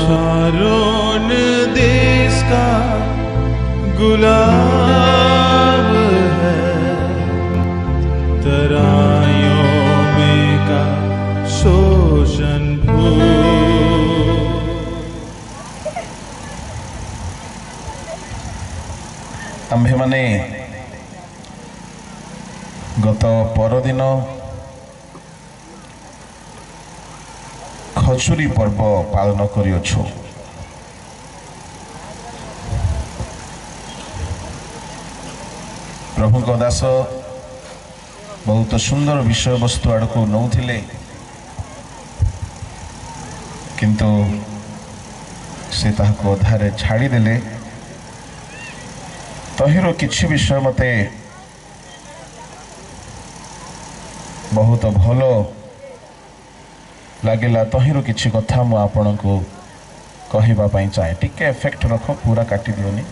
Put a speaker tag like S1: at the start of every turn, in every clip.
S1: Sharon देश का गुलाब है, तराइयों में का शोषण फूल।
S2: आम्भे माने गत परदिन खजुरी पर्व पालन करियोछु। प्रभु को दास बहुत सुंदर विषय वस्तु आड़ को नौथिले, किंतु से ताको अधारे छाड़ी देले। तहिरो किछि विषय मते बहुत भलो लगिला। तहिरो किछि कथा मु आपण को कहिबा पई चाहे। टिके इफेक्ट रखो, पूरा काटी दियोनी।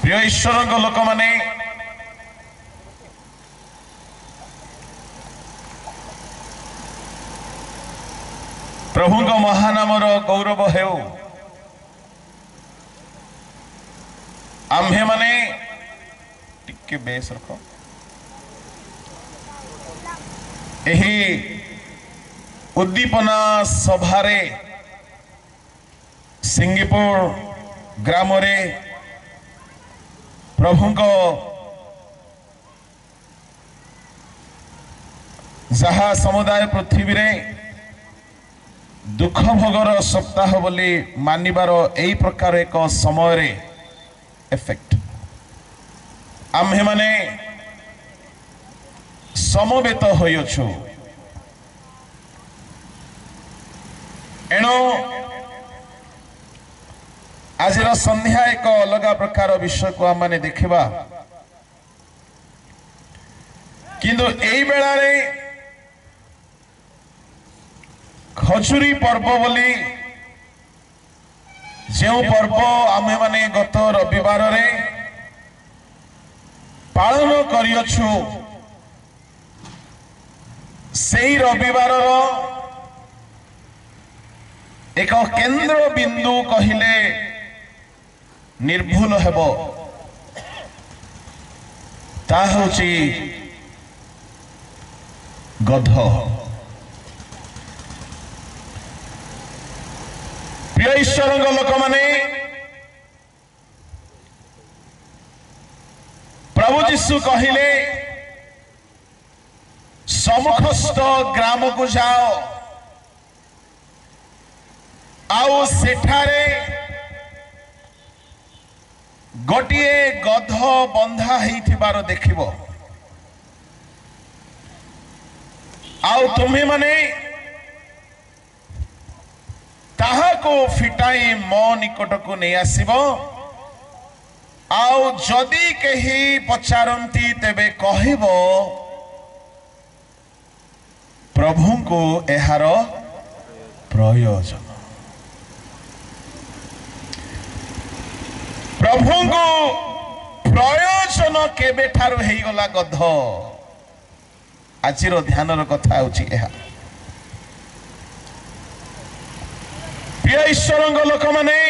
S2: प्रिय ईश्वर को लोक माने प्रभु को महानामर गौरव हेउ। आम्भे माने टिके बेस रखो। एही उद्दीपना सभारे सिंगीपुर ग्राम रे प्रभु को जहा समुदाय पृथ्वी रे दुख भोगर सप्ताह बोली मानिबार एई प्रकार एक समय रे इफेक्ट आम्हे माने समवेत होइछु। एणो आज संध्या एक अलग प्रकार विषय को आम माने देखिबा, किंतु एई बेला रे खजुरी पर्व बोली जो पर्व आमे माने गत रविवार रे पालन करियछु, सेई रविवार एक केंद्र बिंदु कहिले निर्भुल हेबो। ता होची गध। प्रिय ईश्वर लोक माने प्रभु जीशु कहिले सम्मुखस्थ ग्राम को जाओ, आओ सेठारे गोटिए गध बंधा हेइथिबार देखिबो। आओ तुम्हें माने ताहा को फिटाई मो निकट को नहीं आसीबो। आओ जदि कही पचारंती तेबे कहिबो प्रभु को एहार प्रयोजन। प्रभु को प्रयोजन केबे ठारू हेई गला गध। आजिर ध्यानर कथा होची एहा। प्रिय ईश्वर लोक माने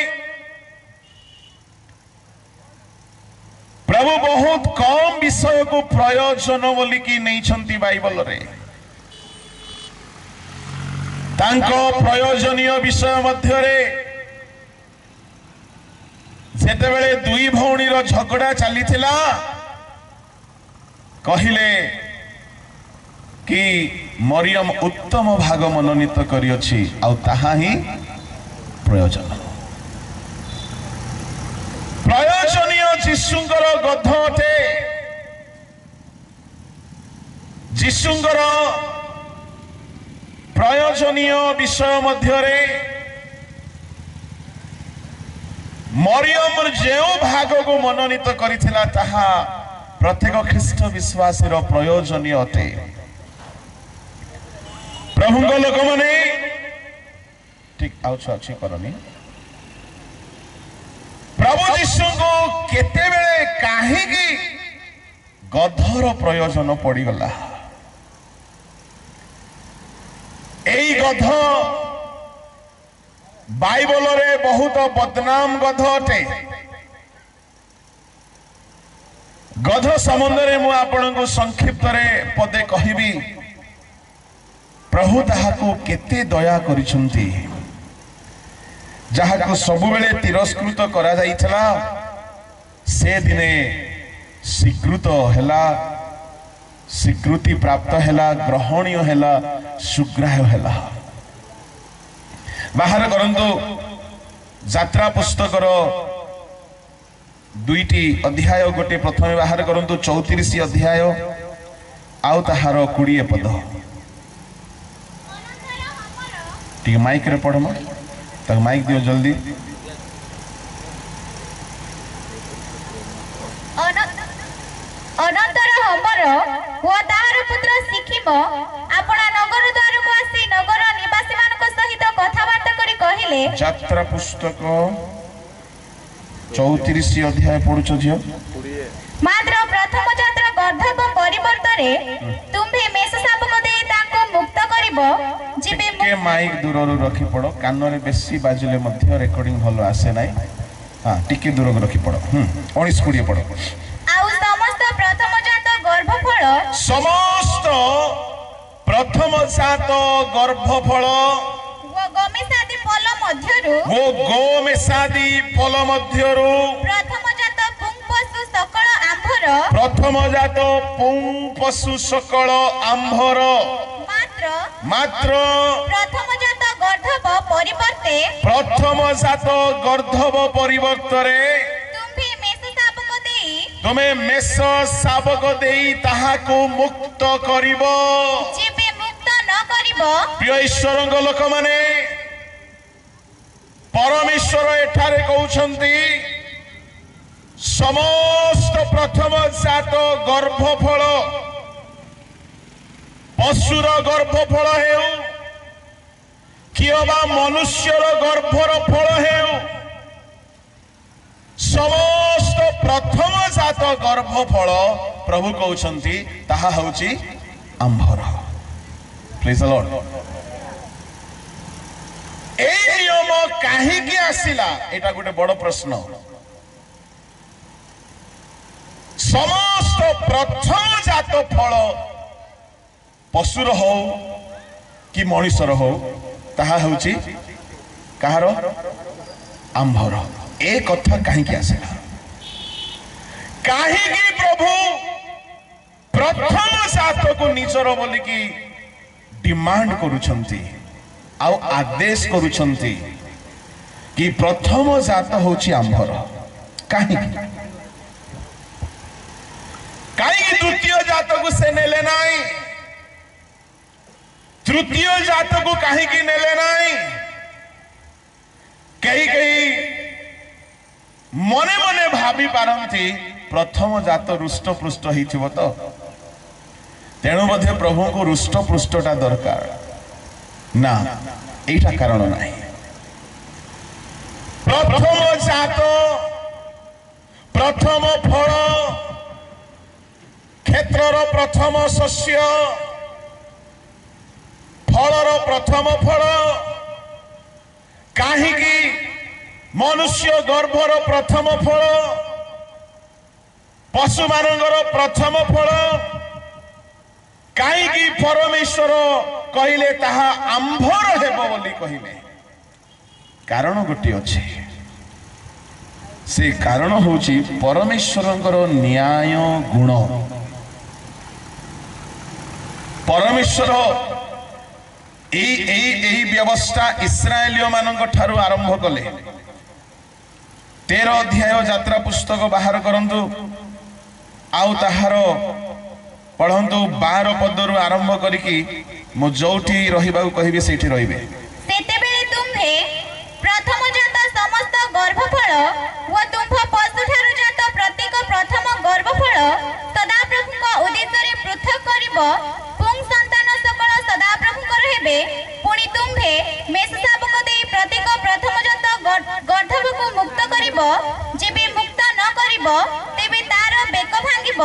S2: प्रभु बहुत कम विषय को प्रयोजन बोली कि नहीं छंती बाइबल रे। तांको प्रयोजनीय विषय मध्य रे जेते बेले दुई भौणी रो झगड़ा चली थिला, कहिले कि मरियम उत्तम भाग मनोनीत करियछि आ ताहा ही प्रयोजन। प्रयोजनीय जीशुंकर गध अटे। जीशुंकर प्रयोजनीय विषय मध्य रे मरियम जो भाग को मनोनीत करिथिला ताहा प्रत्येक ख्रीष्ट विश्वासी रो प्रयोजनीय अटे। प्रभु को लोक माने ठीक आउछ अछि करनी। प्रभु जीशु को केते बेले काहे की गधर प्रयोजन पड़ी गला। एई गध बाइबल रे बहुत बदनाम गध अटे। गध संबंध में आपको संक्षिप्त रे पदे कहबी। प्रभु ताहाको केते दया करिसंती, जहाको सबुबेले तिरस्कृत करा जाइछला से दिने स्वीकृत हैला, स्वीकृति प्राप्त हैला, ग्रहणीय हैला, सुग्राह्य हैला। बाहर करंतु यात्रा पुस्तकर दुईटी अध्याय, गोटे प्रथम बाहर करंतु 34 अध्याय आउ ताहार 20 पद। ठीक माइक रे पढ़, तक माइक दियो जल्दी।
S3: अनंतर हमर ओ ताहार पुत्र सिखिम आपना नगर द्वार को आसी नगर निवासी मानक सहित कथाबार्ता करी कहिले।
S2: यात्रा पुस्तक 34 अध्याय पढुछ झियो।
S3: मात्र प्रथम छात्र गर्धब परिवर्तरे तुम्भे मेष शाबक दे ताको मुक्त करिवो। जिबे
S2: के माइक दूर रखी पड़ो, कान रे बेसी बाजिले मध्य रेकॉर्डिंग भलो आसे नाही। हां टिके दूर रखी पड़ो। 19-20 पड़ो।
S3: आउ समस्त प्रथम जात गर्भफल,
S2: समस्त प्रथम जात गर्भफल
S3: वो गोमेसादी फल मध्यरु,
S2: वो गोमेसादी फल मध्यरु
S3: प्रथम जात पुंग पशु सकल आंभर,
S2: प्रथम जात पुंग पशु सकल आंभर मात्र
S3: प्रथम जात गर्धब परिवर्ते,
S2: प्रथम जात गर्धब परिवर्तरे
S3: तुम्भे मेष शाबक देई,
S2: तुमे मेष शाबक देई ताहाको मुक्त करिवो।
S3: जेबे मुक्त न करिवो।
S2: प्रिय ईश्वरंग लोक माने, परमेश्वर एठारे कहउछंती समस्त प्रथम जात गर्भफल, पशुर गर्भफल हेउ किबा मनुष्यर गर्भर फल हेउ, समस्त प्रथम जात गर्भफल प्रभु कहउछंती ताहा होउची आंभर। Please the Lord. ए नियम काहे की आसिला, एटा गोटे बड़ प्रश्न। समस्त प्रथम जात फल पशुर हो कि मनुष्यर हो ताहा होउची कहार आंभर। ए कथा काहे की आसिला, काहे की प्रभु प्रथम जात को निजर बोली की डिमांड करूछंती आउ आदेश करूछंती कि प्रथम जात होची आंभर। काहे काहे द्वितीय जात को से नेले नाही, तृतीय जात को काहे की नेले नाही। कहीं कहीं मने मने भाभी पारंती प्रथम जात रुष्ट पृष्ठ हिथिबो तो, तेणु मध्य प्रभु को रुष्ट पृष्ठटा दरकार ना, एटा कारण नाही। प्रथम जात, प्रथम फल, क्षेत्रर प्रथम शस्य, फलर प्रथम फल, काहीकि मनुष्य गर्भर प्रथम फल, पशु मानकर प्रथम फल, काहीकि परमेश्वर कहिले ताहा आंभर हेबो बोली कहिले। कारण गोटे अछि, से कारण होची परमेश्वरंकर न्याय गुण। परमेश्वर एई व्यवस्था इस्राएलियों मानक ठारू आरंभ कले। 13 अध्याय यात्रा पुस्तक बाहर करंतु आउ ताहार पढ़ंतु 12 पदरु आरंभ करिकी मु जोठी रहिबाकु कहिबे सेठी रहिबे।
S3: सेतेबेले तुम्हे प्रथम जात समस्त गर्भफल व तुम्भ पशु ठारू जात प्रत्येक प्रथम गर्भफल सदा प्रभुଙ୍କ उद्देश्ୟରେ पृथक करिब। पुंग संतान सकल सदा प्रभुଙ୍କର हेबे। पुणी तुम्हे मेष शाबक देई प्रत्येक प्रथम जात गर्धबକୁ मुक्त करिब। जेबे मुक्त न करिब तेबे तार बेक भांगिब।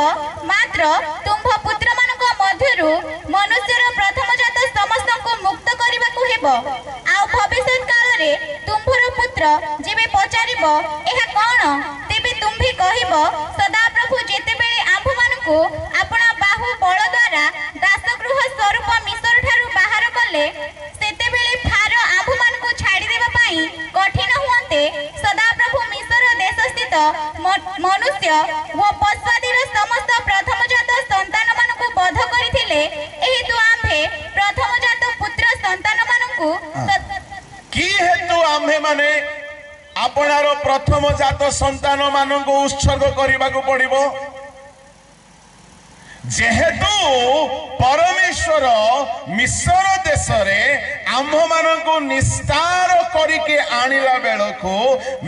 S3: मात्र तुम्भ पुत्र ମାନଙ୍କ ମଧ୍ୟରୁ ମନୁଷ୍ୟର ପ୍ରଥମ ଜାତ ସମସ୍ତଙ୍କୁ ମୁକ୍ତ କରିବାକୁ ହେବ। କହିବ ଆଉ ଭବିଷ୍ୟତ କାଳରେ ତୁମ୍ଭର ପୁତ୍ର ଯେବେ ପଚାରିବ ଏହା କଣ ତେବେ ତୁମ୍ଭେ କହିବ ସଦାପ୍ରଭୁ ଯେତେବେଳେ ଆମ୍ଭମାନଙ୍କୁ ଆପଣା ବାହୁ ବଳ ଦ୍ୱାରା ଦାସଗୃହ ସ୍ୱରୂପ ମିଶର ଠାରୁ ବାହାର କଲେ ସେତେବେଳେ ଫାର ଆମ୍ଭମାନଙ୍କୁ ଛାଡ଼ିଦେବା ପାଇଁ କଠିନ ହୁଅନ୍ତେ ସଦାପ୍ରଭୁ ମିଶର ଦେଶସ୍ଥିତ ମନୁଷ୍ୟ ଓ ପଶୁଆଦିର ସମସ୍ତ ପ୍ରଥମଜାତ ସନ୍ତାନମାନଙ୍କୁ ବଧ କରିଥିଲେ ଏହେତୁ ଆମ୍ଭେ ପ୍ରଥମଜାତ ପୁତ୍ର ସନ୍ତାନମାନଙ୍କୁ
S2: କି ହେତୁ ଆମ୍ଭେ ମାନେ ଆପଣାର ପ୍ରଥମଜାତ ସନ୍ତାନ ମାନଙ୍କୁ ଉତ୍ସର୍ଗ କରିବାକୁ ପଡ଼ିବ ଯେହେତୁ ପରମେଶ୍ୱର ମିଶର ଦେଶରେ ଆମ୍ଭମାନଙ୍କୁ ନିସ୍ତାର କରିକି ଆଣିଲା ବେଳକୁ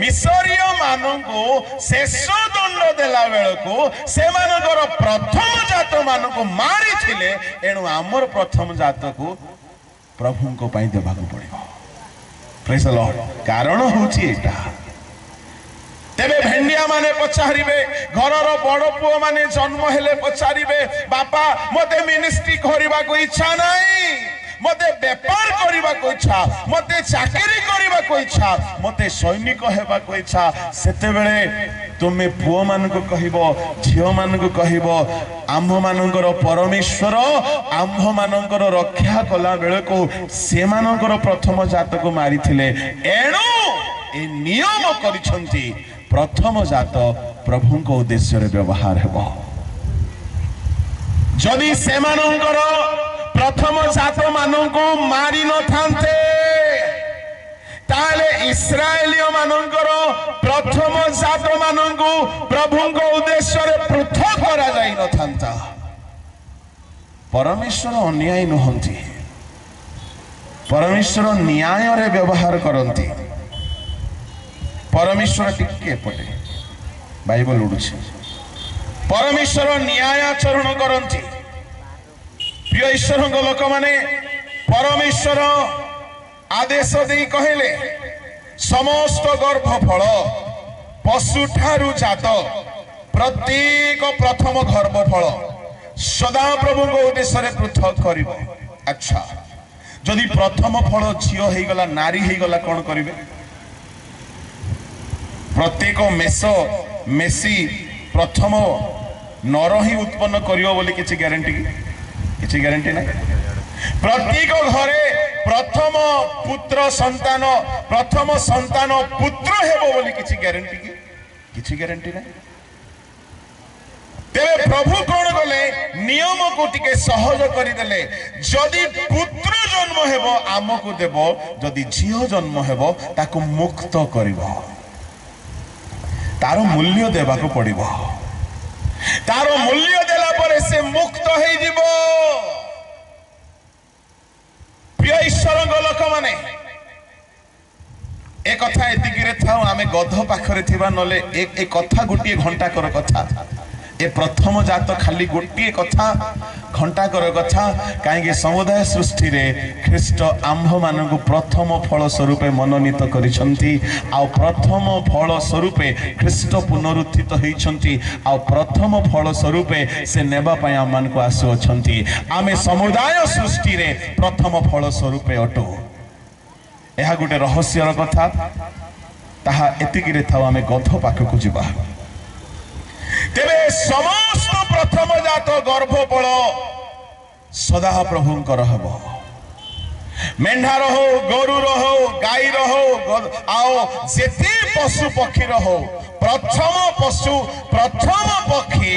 S2: ମିଶରୀୟ ମାନଙ୍କୁ ଶେଷ ଦଣ୍ଡ ଦେଲା ବେଳକୁ ସେମାନଙ୍କର ପ୍ରଥମଜାତ ମାନଙ୍କୁ ମାରିଥିଲେ ଏଣୁ ଆମର ପ୍ରଥମଜାତକୁ ପ୍ରଭୁଙ୍କ ପାଇଁ ଦେବାକୁ ପଡ଼ିବ। ପ୍ରେଜ୍ ଦ ଲର୍ଡ। କାରଣ ହେଉଛି ଏଇଟା। ତେବେ ଭେଣ୍ଡିଆ ମାନେ ପଚାରିବେ, ଘରର ବଡ଼ ପୁଅ ମାନେ ଜନ୍ମ ହେଲେ ପଚାରିବେ, ବାପା ମତେ ମିନିଷ୍ଟ୍ରି କରିବାକୁ ଇଚ୍ଛା ନାହିଁ, ମତେ ବେପାର କରିବାକୁ ଇଚ୍ଛା, ମତେ ଚାକିରି କରିବାକୁ ଇଚ୍ଛା, ମତେ ସୈନିକ ହେବାକୁ ଇଚ୍ଛା। ସେତେବେଳେ ତୁମେ ପୁଅ ମାନଙ୍କୁ କହିବ, ଝିଅ ମାନଙ୍କୁ କହିବ, ଆମ୍ଭମାନଙ୍କର ପରମେଶ୍ୱର ଆମ୍ଭମାନଙ୍କର ରକ୍ଷା କଲା ବେଳକୁ ସେମାନଙ୍କର ପ୍ରଥମ ଜାତକୁ ମାରିଥିଲେ ଏଣୁ ଏ ନିୟମ କରିଛନ୍ତି ପ୍ରଥମ ଜାତ ପ୍ରଭୁଙ୍କ ଉଦ୍ଦେଶ୍ୟରେ ବ୍ୟବହାର ହେବ। ଯଦି ସେମାନଙ୍କର ପ୍ରଥମ ଜାତ ମାନଙ୍କୁ ମାରି ନଥାନ୍ତେ ତାହେଲେ ଇସ୍ରାଏଲୀୟ ମାନଙ୍କର ପ୍ରଥମ ଜାତ ମାନଙ୍କୁ ପ୍ରଭୁଙ୍କ ଉଦ୍ଦେଶ୍ୟରେ ପୃଥକ କରାଯାଇ ନଥାନ୍ତା। ପରମେଶ୍ୱର ଅନ୍ୟାୟୀ ନୁହନ୍ତି, ପରମେଶ୍ୱର ନ୍ୟାୟରେ ବ୍ୟବହାର କରନ୍ତି। ପରମେଶ୍ୱର ଟିକେ ଏପଟେ ବାଇବଲ ଉଡୁଛି। ପରମେଶ୍ୱର ନ୍ୟାୟ ଆଚରଣ କରନ୍ତି। ପ୍ରିୟ ଈଶ୍ୱରଙ୍କ ଲୋକମାନେ, ପରମେଶ୍ୱର ଆଦେଶ ଦେଇ କହିଲେ ସମସ୍ତ ଗର୍ଭଫଳ ପଶୁଠାରୁ ଜାତ ପ୍ରତ୍ୟେକ ପ୍ରଥମ ଗର୍ଭଫଳ ସଦାପ୍ରଭୁଙ୍କ ଉଦ୍ଦେଶ୍ୟରେ ପୃଥକ କରିବ। ଆଚ୍ଛା, ଯଦି ପ୍ରଥମ ଫଳ ଝିଅ ହେଇଗଲା, ନାରୀ ହେଇଗଲା, କଣ କରିବେ? ପ୍ରତ୍ୟେକ ମେସି ପ୍ରଥମ ନର ହିଁ ଉତ୍ପନ୍ନ କରିବ ବୋଲି କିଛି ଗ୍ୟାରେଣ୍ଟି ନାହିଁ। ପ୍ରତ୍ୟେକ ଘରେ ପ୍ରଥମ ପୁତ୍ର ସନ୍ତାନ ପ୍ରଥମ ସନ୍ତାନ ପୁତ୍ର ହେବ ବୋଲି କିଛି ଗ୍ୟାରେଣ୍ଟି ନାହିଁ। ତେବେ ପ୍ରଭୁ କଣ କଲେ? ନିୟମକୁ ଟିକେ ସହଜ କରିଦେଲେ। ଯଦି ପୁତ୍ର ଜନ୍ମ ହେବ ଆମକୁ ଦେବ, ଯଦି ଝିଅ ଜନ୍ମ ହେବ ତାକୁ ମୁକ୍ତ କରିବ, ତାର ମୂଲ୍ୟ ଦେବାକୁ ପଡ଼ିବ। ତାର ମୂଲ୍ୟ ଦେଲା ପରେ ସେ ମୁକ୍ତ ହେଇଯିବ। ପ୍ରିୟ ଈଶ୍ୱରଙ୍କ ଲୋକମାନେ, ଏ କଥା ଏତିକିରେ ଥାଉ। ଆମେ ଗଧ ପାଖରେ ଥିବା, ନହେଲେ ଏ କଥା ଗୋଟିଏ ଘଣ୍ଟାକର କଥା। ଏ ପ୍ରଥମ ଜାତ ଖାଲି ଗୋଟିଏ କଥା, ଘଣ୍ଟାକର କଥା। କାହିଁକି ସମୁଦାୟ ସୃଷ୍ଟିରେ ଖ୍ରୀଷ୍ଟ ଆମ୍ଭମାନଙ୍କୁ ପ୍ରଥମ ଫଳ ସ୍ୱରୂପେ ମନୋନୀତ କରିଛନ୍ତି। ଆଉ ପ୍ରଥମ ଫଳ ସ୍ୱରୂପେ ଖ୍ରୀଷ୍ଟ ପୁନରୁତ୍ଥିତ ହେଇଛନ୍ତି। ଆଉ ପ୍ରଥମ ଫଳ ସ୍ୱରୂପେ ସେ ନେବା ପାଇଁ ଆମମାନଙ୍କୁ ଆସୁଅଛନ୍ତି। ଆମେ ସମୁଦାୟ ସୃଷ୍ଟିରେ ପ୍ରଥମ ଫଳ ସ୍ୱରୂପେ ଅଟୁ। ଏହା ଗୋଟେ ରହସ୍ୟର କଥା। ତାହା ଏତିକିରେ ଥାଉ, ଆମେ ଗଧ ପାଖକୁ ଯିବା। ତେବେ ସମସ୍ତ ପ୍ରଥମ ଜାତ ଗର୍ଭଫଳ ସଦାପ୍ରଭୁଙ୍କର ହେବ। ମେଣ୍ଢାର ହଉ, ଗୋରୁର ହଉ, ଗାଈର ହଉ, ଆଉ ଯେତେ ପଶୁ ପକ୍ଷୀର ହଉ, ପ୍ରଥମ ପକ୍ଷୀ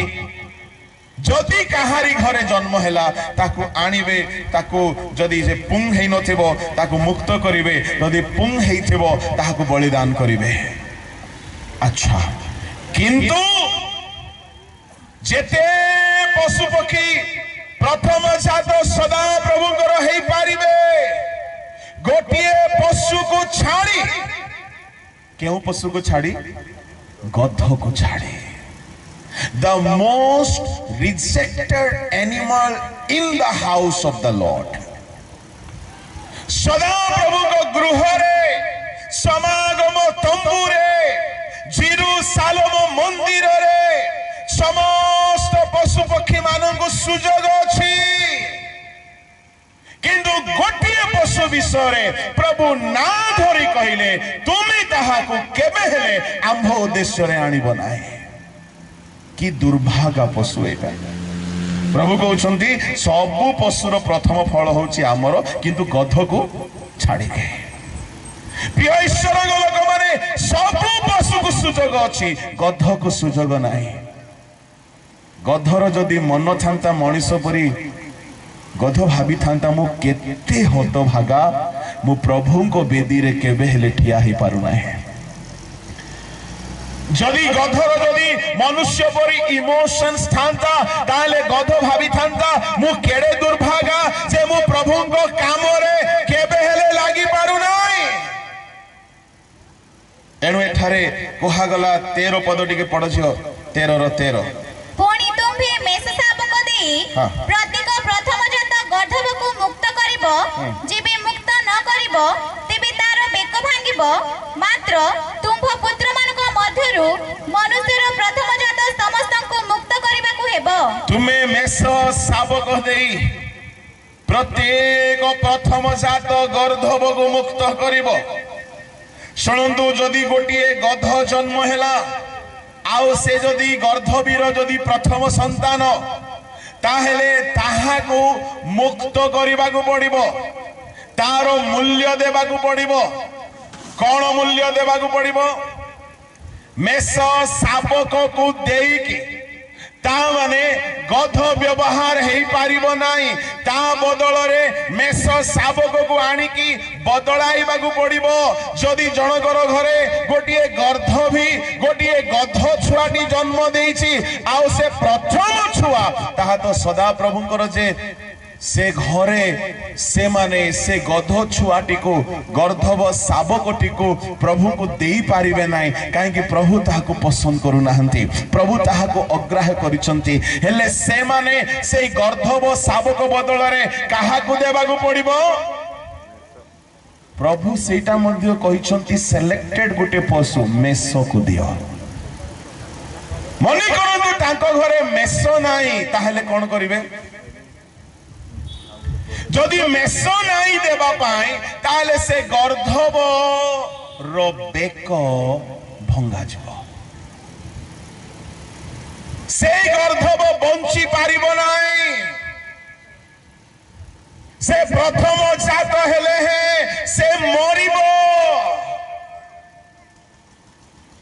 S2: ଯଦି କାହାରି ଘରେ ଜନ୍ମ ହେଲା ତାକୁ ଆଣିବେ। ତାକୁ ଯଦି ସେ ପୁଂ ହେଇନଥିବ ତାକୁ ମୁକ୍ତ କରିବେ, ଯଦି ପୁଂ ହେଇଥିବ ତାହାକୁ ବଳିଦାନ କରିବେ। ଆଚ୍ଛା, କିନ୍ତୁ ଯେତେ ପଶୁ ପକ୍ଷୀ ପ୍ରଥମ ଜାତ ସଦା ପ୍ରଭୁଙ୍କର ହେଇପାରିବେ। ଗୋଟିଏ ପଶୁକୁ ଛାଡ଼ି, କେଉଁ ପଶୁକୁ ଛାଡ଼ି? ଗଧକୁ ଛାଡ଼ି। The most rejected animal in the house of the Lord. ସଦା ପ୍ରଭୁଙ୍କ ଗୃହରେ, ସମାଗମ ତମ୍ବୁରେ, ଜେରୁସାଲେମ ମନ୍ଦିରରେ ସମସ୍ତ ପଶୁ ପକ୍ଷୀ ମାନଙ୍କୁ ସୁଯୋଗ ଅଛି। କିନ୍ତୁ ଗୋଟିଏ ପଶୁ ବିଷୟରେ ପ୍ରଭୁ ନା ଧରି କହିଲେ ତୁମେ ତାହାକୁ କେବେ ହେଲେ ଆମ୍ଭ ଉଦ୍ଦେଶ୍ୟରେ ଆଣିବ ନାହିଁ। କି ଦୁର୍ଭାଗା ପଶୁ ଏଇଟା। ପ୍ରଭୁ କହୁଛନ୍ତି ସବୁ ପଶୁର ପ୍ରଥମ ଫଳ ହଉଛି ଆମର, କିନ୍ତୁ ଗଧକୁ ଛାଡ଼ିକି। ପ୍ରିୟ ଈଶ୍ୱରଙ୍କ ଲୋକମାନେ, ସବୁ ପଶୁକୁ ସୁଯୋଗ ଅଛି, ଗଧକୁ ସୁଯୋଗ ନାହିଁ। ଗଧର ଯଦି ମନ ଥାନ୍ତା ମଣିଷ ପରି, ଗଧ ଭାବିଥାନ୍ତା ମୁଁ କେତେ ହତଭାଗା, ମୁଁ ପ୍ରଭୁଙ୍କ ବେଦୀରେ କେବେ ହେଲେ ଠିଆ ହେଇପାରୁନାହିଁ। যদি গধর যদি মনুষ্য পরি ইমোশনস থান্তা, তাহলে গধ ভাবিথান্তা মু কেড়ে দুর্ভাগা যে মু প্রভুঙ্ক কামরে কেবে হেলে লাগি পারু নাই। এণু এঠারে কুহাগলা 13 পদ টিকে পড়ছিও, 13
S3: পুଣି ତୁମ୍ଭେ ମେଷ ଶାବକ ଦେଇ ପ୍ରତ୍ୟେକ ପ୍ରଥମଜାତ ଗର୍ଦ୍ଧବକୁ ମୁକ୍ତ କରିବ। ଯେବେ ମୁକ୍ତ ନ କରିବ ତେବେ ତାର ବେକ ଭାଙ୍ଗିବ। ମାତ୍ର ତୁମ୍ଭ ପୁତ୍ରମାନଙ୍କ ମଧ୍ୟରୁ ମନୁଷ୍ୟର ପ୍ରଥମଜାତ ସମସ୍ତଙ୍କୁ ମୁକ୍ତ କରିବାକୁ ହେବ।
S2: ତୁମେ ମେଷ ଶାବକ ଦେଇ ପ୍ରତ୍ୟେକ ପ୍ରଥମଜାତ ଗର୍ଦ୍ଧବକୁ ମୁକ୍ତ କରିବ। ଶୁଣନ୍ତୁ, ଯଦି ଗୋଟିଏ ଗଧ ଜନ୍ମ ହେଲା ଆଉ ସେ ଯଦି ଗର୍ଦ୍ଧବୀର ଯଦି ପ୍ରଥମ ସନ୍ତାନ, ତାହେଲେ ତାହାକୁ ମୁକ୍ତ କରିବାକୁ ପଡ଼ିବ, ତାର ମୂଲ୍ୟ ଦେବାକୁ ପଡ଼ିବ। କଣ ମୂଲ୍ୟ ଦେବାକୁ ପଡ଼ିବ? ମେଷ ଶାବକକୁ ଦେଇକି ତା ମାନେ ଗଧ ବ୍ୟବହାର ହେଇପାରିବ ନାହିଁ, ତା ବଦଳରେ ମେଷ ଶାବକକୁ ଆଣିକି ବଦଳାଇବାକୁ ପଡ଼ିବ। ଯଦି ଜଣଙ୍କର ଘରେ ଗୋଟିଏ ଗୋଟିଏ ଗଧ ଛୁଆଟି ଜନ୍ମ ଦେଇଛି ଆଉ ସେ ପ୍ରଥମ ଛୁଆ, ତାହା ତ ସଦାପ୍ରଭୁଙ୍କର ଯେ ସେ ଘରେ ସେମାନେ ସେ ଗଧ ଛୁଆଟିକୁ ଗର୍ଦ୍ଧବ ଶାବକଟିକୁ ପ୍ରଭୁଙ୍କୁ ଦେଇପାରିବେ ନାହିଁ, କାହିଁକି ପ୍ରଭୁ ତାହାକୁ ପସନ୍ଦ କରୁନାହାନ୍ତି, ପ୍ରଭୁ ତାହାକୁ ଅଗ୍ରାହ୍ୟ କରିଛନ୍ତି। ହେଲେ ସେମାନେ ସେଇ ଗର୍ଦ୍ଧବ ଶାବକ ବଦଳରେ କାହାକୁ ଦେବାକୁ ପଡ଼ିବ? ପ୍ରଭୁ ସେଇଟା ମଧ୍ୟ କହିଛନ୍ତି ସିଲେକ୍ଟେଡ ଗୋଟେ ପଶୁ, ମେଷକୁ ଦିଅ। ମନେ କରନ୍ତୁ ତାଙ୍କ ଘରେ ମେଷ ନାହିଁ, ତାହେଲେ କଣ କରିବେ? যদি মেষ নাই দেবা পাই, তাহলে সে গর্ধবর বেক ভঙ্গা যাব। সেই গর্ধব বঞ্চি পারিব নাই। সে প্রথম জাত হেলে সে মরিব।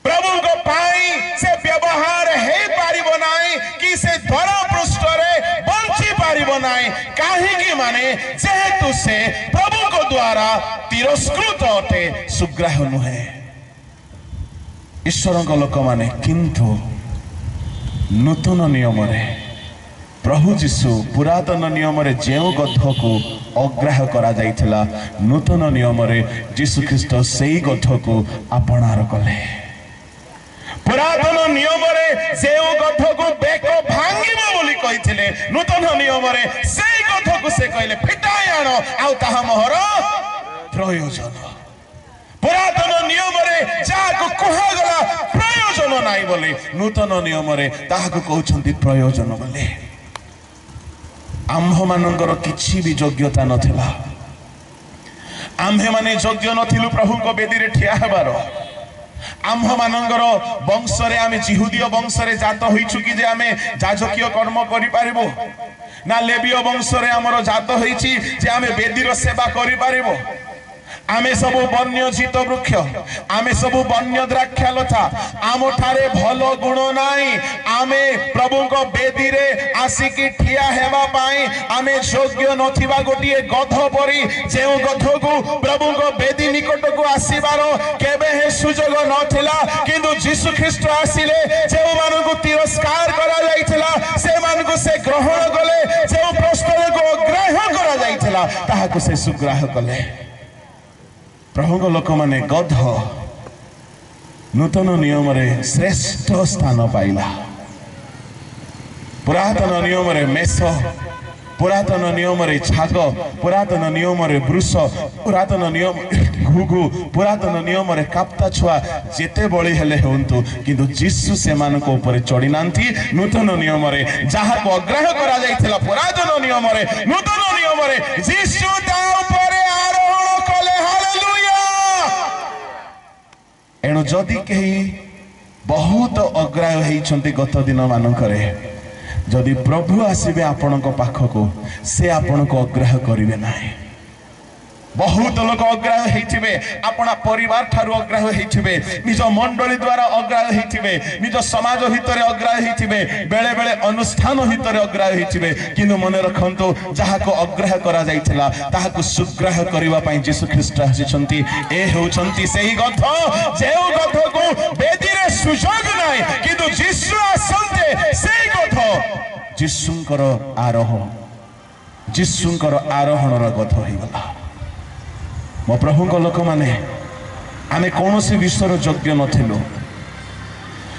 S2: প্রভুଙ୍କ ପାଇଁ ସେ ବ୍ୟବହାର ହେଇପାରିବ ନାହିଁ କି ସେ ଧରା ପୃଷ୍ଠରେ ବଞ୍ଚି ପାରିବ ନାହିଁ। କାହିଁକି ମାନେ ଯେହେତୁ ସେ ପ୍ରଭୁଙ୍କ ଦ୍ୱାରା ତିରସ୍କୃତ ଅଟେ, ସୁଗ୍ରାହ୍ୟ ନୁହେଁ। ଈଶ୍ୱରଙ୍କ ଲୋକମାନେ, କିନ୍ତୁ ନୂତନ ନିୟମରେ ପ୍ରଭୁ ଯୀଶୁ ପୁରାତନ ନିୟମରେ ଯେଉଁ ଗଧକୁ ଅଗ୍ରାହ୍ୟ କରାଯାଇଥିଲା, ନୂତନ ନିୟମରେ ଯୀଶୁଖ୍ରୀଷ୍ଟ ସେଇ ଗଧକୁ ଆପଣାର କଲେ। ପୁରାତନ ନିୟମରେ ଯେଉଁ ଗଧକୁ ବେକ ଭାଙ୍ଗିବ ବୋଲି କହିଥିଲେ, ନୂତନ ନିୟମରେ ସେଇ ଗଧକୁ ସେ କହିଲେ ଫିଟାଇ ଆଣ, ଆଉ ତାହା ମୋହର ପ୍ରୟୋଜନ। ପୁରାତନ ନିୟମରେ ଯାହାକୁ କୁହାଗଲା ପ୍ରୟୋଜନ ନାହିଁ ବୋଲି, ନୂତନ ନିୟମରେ ତାହାକୁ କହୁଛନ୍ତି ପ୍ରୟୋଜନ ବୋଲି। ଆମ୍ଭମାନଙ୍କର କିଛି ବି ଯୋଗ୍ୟତା ନଥିଲା, ଆମ୍ଭେମାନେ ଯୋଗ୍ୟ ନଥିଲୁ ପ୍ରଭୁଙ୍କ ବେଦୀରେ ଠିଆ ହେବାର। ଆମ୍ଭମାନଙ୍କର ବଂଶରେ ଆମେ ଜିହୁଦୀୟ ବଂଶରେ ଜାତ ହୋଇଛୁ କି ଯେ ଆମେ ଯାଜକୀୟ କର୍ମ କରିପାରିବୁ? ନା ଲେବୀୟ ବଂଶରେ ଆମର ଜାତ ହୋଇଛି ଯେ ଆମେ ବେଦୀର ସେବା କରିପାରିବୁ? ଆମେ ସବୁ ବନ୍ୟ ଜିତ ବୃକ୍ଷ, ଆମେ ସବୁ ବନ୍ୟ ଦ୍ରାକ୍ଷାଲତା, ଆମଠାରେ ଭଲ ଗୁଣ ନାହିଁ। ଆମେ ପ୍ରଭୁଙ୍କ ବେଦୀରେ ଆସିକି ଠିଆ ହେବା ପାଇଁ ଆମେ ଯୋଗ୍ୟ ନଥିବା ଗୋଟିଏ ଗଧ ପରି, ଯେଉଁ ଗଧକୁ ପ୍ରଭୁଙ୍କ ବେଦୀ ନିକଟକୁ ଆସିବାର କେବେ ହେ ସୁଯୋଗ ନଥିଲା। କିନ୍ତୁ ଯୀଶୁଖ୍ରୀଷ୍ଟ ଆସିଲେ, ଯେଉଁମାନଙ୍କୁ ତିରସ୍କାର କରାଯାଇଥିଲା ସେମାନଙ୍କୁ ସେ ଗ୍ରହଣ କଲେ, ଯେଉଁ ପ୍ରସ୍ତାବକୁ ଅଗ୍ରାହ୍ୟ କରାଯାଇଥିଲା ତାହାକୁ ସେ ସୁଗ୍ରାହ୍ୟ କଲେ। ପ୍ରଭୁଙ୍କ ଲୋକମାନେ, ଗଧ ନୂତନ ନିୟମରେ ଶ୍ରେଷ୍ଠ ସ୍ଥାନ ପାଇଲା। ପୁରାତନ ନିୟମରେ ମେଷ, ପୁରାତନ ନିୟମରେ ଛାଗ, ପୁରାତନ ନିୟମରେ ବୃଷ, ପୁରାତନ ନିୟମ ଘୁଘୁ, ପୁରାତନ ନିୟମରେ କାପ୍ତା ଛୁଆ ଯେତେ ବଳି ହେଲେ ହୁଅନ୍ତୁ, କିନ୍ତୁ ଯୀଶୁ ସେମାନଙ୍କ ଉପରେ ଚଢି ନାହାନ୍ତି। ନୂତନ ନିୟମରେ ଯାହାକୁ ଅଗ୍ରାହ୍ୟ କରାଯାଇଥିଲା ପୁରାତନ ନିୟମରେ, ନୂତନ ନିୟମରେ ଯୀଶୁ ତା ଉପରେ ଆରୋହଣ एणु जदि कहीं बहुत अग्राह्य होइछन्ति गत दिन मानकरे जदि प्रभु आसीबे आपणक पाखको से आपणक अग्राह्य करिवे नाही। बहुत लोक अग्राह्य होइथिबे अपना परिवार ठारू अग्राह्य होइथिबे निज मंडली द्वारा अग्राह्य होइथिबे निज समाज हितरे अग्राह्य होइथिबे बेले बेले अनुष्ठान हितरे अग्राह्य होइथिबे किंतु मन रखंतो जाहाको अग्राह्य करा जाइथिला ताहाको सुग्राह्य करिवा पई यीशु ख्रीष्ट आसीछन्ति। ए होउछन्ति सेही गथ जेउ गथ को बेदीरे सुजोग नाही किंतु यीशु आसन्ते सेही गथ यीशुंकर आरोहणर गथ होइगला। मो प्रभु को लोक माने आमे कौन सी विश्वर योग्य नथिलु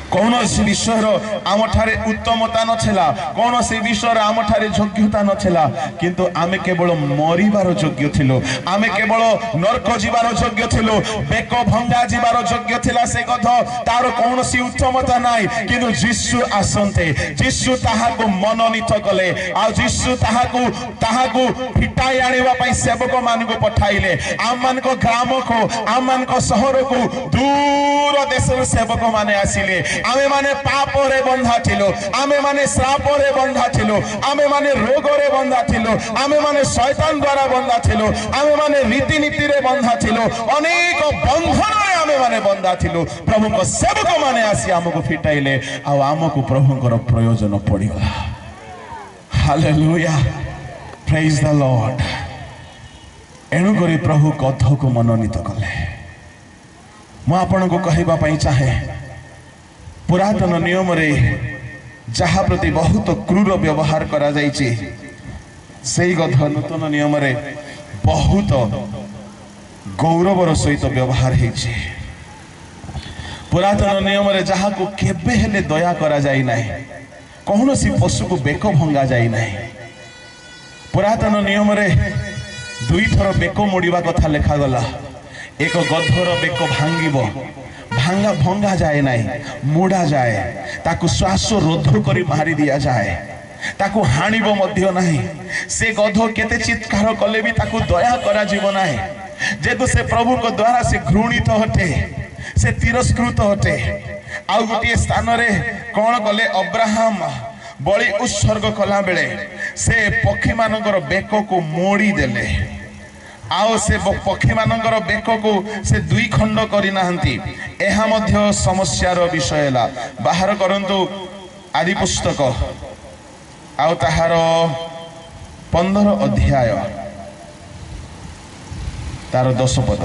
S2: कौन सी विश्वर आम ठारे उत्तमता नथिला कौन सी विश्वर आम ठारे योग्यता नथिला किंतु आमे केवल मरिबार योग्य थिलु आमे केवल नरक जीवार योग्य थिलु बेक भंगा जीवार योग्य थिला से कथ तार कौन सी उत्तमता नाही किंतु यीशु आसन्ते यीशु ताहाको मनोनीत कले आ यीशु ताहाको फिटाई आनिबा पई सेवक मानको पठाइले आम मानको ग्राम को आम मानको शहर को दूर देशर सेवक माने आसिले आमे माने पाप रे बंधा थिलो आमे माने श्राप रे बंधा थिलो आमे माने रोग रे बंधा थिलो आमे माने शैतान द्वारा बंधा थिलो आमे माने रीति नीति रे बंधा थिलो अनेक बंधन रे आमे माने बंधा थिलो प्रभु को सेवक माने आसी हमको फिटाइले आ हमको प्रभुଙ୍କର प्रयोजन पड़िगला। Hallelujah praise the Lord. एणु करी प्रभु कथ को मनोनीत कले मु आपन को कहबा पई चाहे पुरातन नियम रे जहा प्रति बहुत क्रूर व्यवहार करा जाइछि सेही गथ नूतन नियम रे बहुत गौरवर सहित व्यवहार हेछि। पुरातन नियम रे जहा को केबे हेले दया करा जाई नाही कौन सी पशु को बेक भंगा जाई नाही। पुरातन नियम रे दुई थर बेक मोड़िबा कथा लेखा गला एक गधर बेक भांगिबो भांगा भंगा जाए नहीं मोड़ा जाए ताकू श्वास रोध करी मारी दिया जाए ताकू हाणिबो मध्य नाही से गध केते चित्कार कले भी ताकू दया करा जीव नाही जेतु से प्रभु को द्वारा से घृणित हटे से तिरस्कृत हटे। आ गोटे स्थान रे कौन कले अब्राहम बलि उत्सर्ग कला बेले से पक्षी मानकर बेक को मोड़ी देले आओ से पक्षी मानकर बेक को से दुई खंड करी नाहंती एहा मध्य समस्यार विषय ला बाहर करंतु आदि पुस्तक आउ ताहार 15 अध्याय तार 10 पद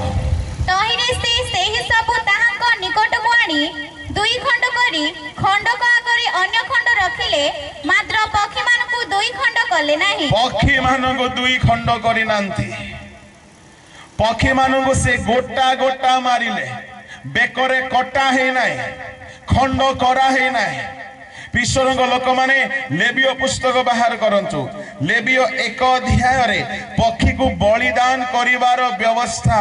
S3: तहिरे से सेहि सब ताहांक निकट को आनी दुई खंड करी खंड को आगरी अन्य खंड रखिले मात्र पक्षी मानकु दुई खंड कले नाही
S2: पक्षी मानकु दुई खंड करी नांती पक्षी मानकु से गोटा गोटा मारिले बेकरे कटा हे नाही खंड करा हे नाही। ईश्वरक लोक माने लेवियो पुस्तक बाहर करंतु लेवियो 1 अध्याय रे पक्षी को बलिदान करिवार व्यवस्था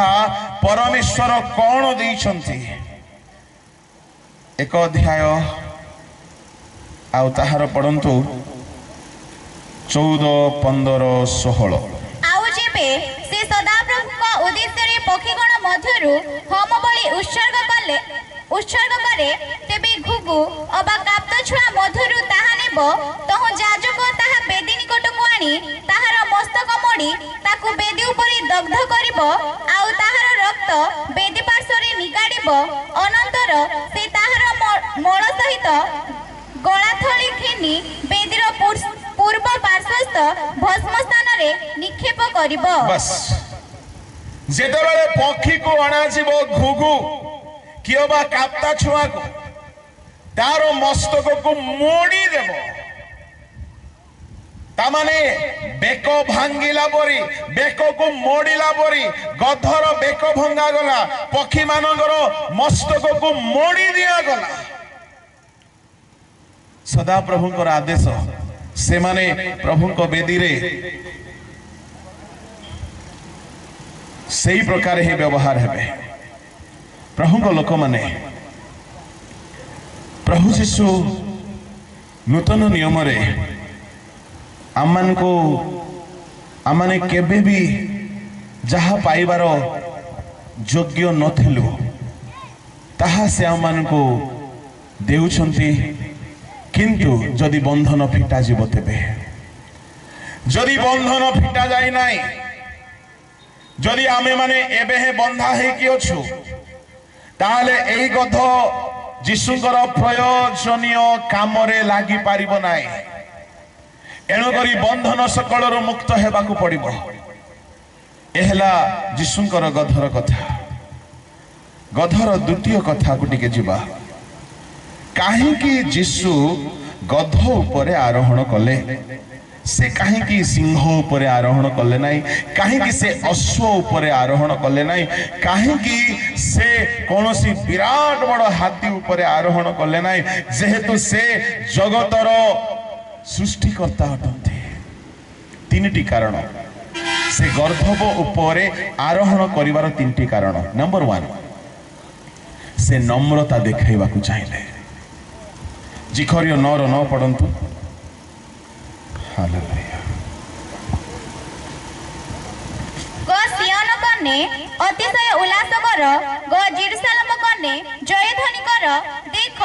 S2: परमेश्वर कोन दैछंती 1 अध्याय आउ ताहार पढंतु 14, 15, 16
S3: आउ जेबे से सदाप्रभु को उद्देश्य रे पक्षीगण मध्यरु होम बलि उत्सर्ग करे तेबे घुगु अबा काप्त छुआ मधुरु ताहा नेबो तह जाजक ताहा बेदी निकट को आनी ताहार मस्तक मोड़ी ताकु बेदी उपरि दग्ध करिबो आउ ताहार रक्त बेदी पार्श्वरे निगाडिबो अनंतर से ताहार मळ सहित गळा थळी खिनी बेदीर पूर्व पार्श्वस्थ भस्म स्थान रे निक्षेप करिबो।
S2: बस जेतेबेले पक्षी को अणा जीवो घुगु कियोबा काप्ता छुआ को तार मस्तक को मोड़ी देबो तामाने बेक भांगिला परी बेक को मोड़िला परी गधर बेक भंगा गला पक्षी मानकर मस्तक को मोड़ी दिया गला। सदा प्रभुंकर आदेश से माने प्रभुंक बेदी रे सही प्रकार ही व्यवहार हेबे। प्रभुंक लोक माने प्रभु जीशु नूतन नियम रे आमाने केबे भी जहा पाइबार योग्य नथिलु ତାହା ସେ ଆମମାନଙ୍କୁ ଦେଉଛନ୍ତି। କିନ୍ତୁ ଯଦି ବନ୍ଧନ ଫିଟା ଯିବ ତେବେ, ଯଦି ବନ୍ଧନ ଫିଟା ଯାଇ ନାହିଁ, ଯଦି ଆମେ ମାନେ ଏବେ ବନ୍ଧା ହେଇକି ଅଛୁ, ତାହେଲେ ଏଇ ଗଧ ଯୀଶୁଙ୍କର ପ୍ରୟୋଜନୀୟ କାମରେ ଲାଗିପାରିବ ନାହିଁ। ଏଣୁକରି ବନ୍ଧନ ସକଳରୁ ମୁକ୍ତ ହେବାକୁ ପଡ଼ିବ। ଏ ହେଲା ଯୀଶୁଙ୍କର ଗଧର କଥା। ଗଧର ଦ୍ୱିତୀୟ କଥାକୁ ଟିକେ ଯିବା। କାହିଁକି ଯୀଶୁ ଗଧ ଉପରେ ଆରୋହଣ କଲେ? ସେ କାହିଁକି ସିଂହ ଉପରେ ଆରୋହଣ କଲେ ନାହିଁ? କାହିଁକି ସେ ଅଶ୍ୱ ଉପରେ ଆରୋହଣ କଲେ ନାହିଁ? କାହିଁକି ସେ କୌଣସି ବିରାଟ ବଡ଼ ହାତୀ ଉପରେ ଆରୋହଣ କଲେ ନାହିଁ? ଯେହେତୁ ସେ ଜଗତର ସୃଷ୍ଟିକର୍ତ୍ତା ଅଟନ୍ତି। ତିନିଟି କାରଣ ସେ ଗର୍ଦ୍ଧବ ଉପରେ ଆରୋହଣ କରିବାର ତିନିଟି କାରଣ। ନମ୍ବର 1, ସେ ନମ୍ରତା ଦେଖାଇବାକୁ ଚାହିଁଲେ। ଜିଖରିୟ 9:9 ପଢ଼ନ୍ତୁ। ହାଲେଲୁୟା।
S3: ଗ ସିୟନ କନ୍ୟା ଅତିଶୟ ଉଲ୍ଲାସ କର, ଗ ଜେରୁସାଲେମ କନ୍ୟା ଜୟ ଧ୍ୱନି କର। ଦେଖ,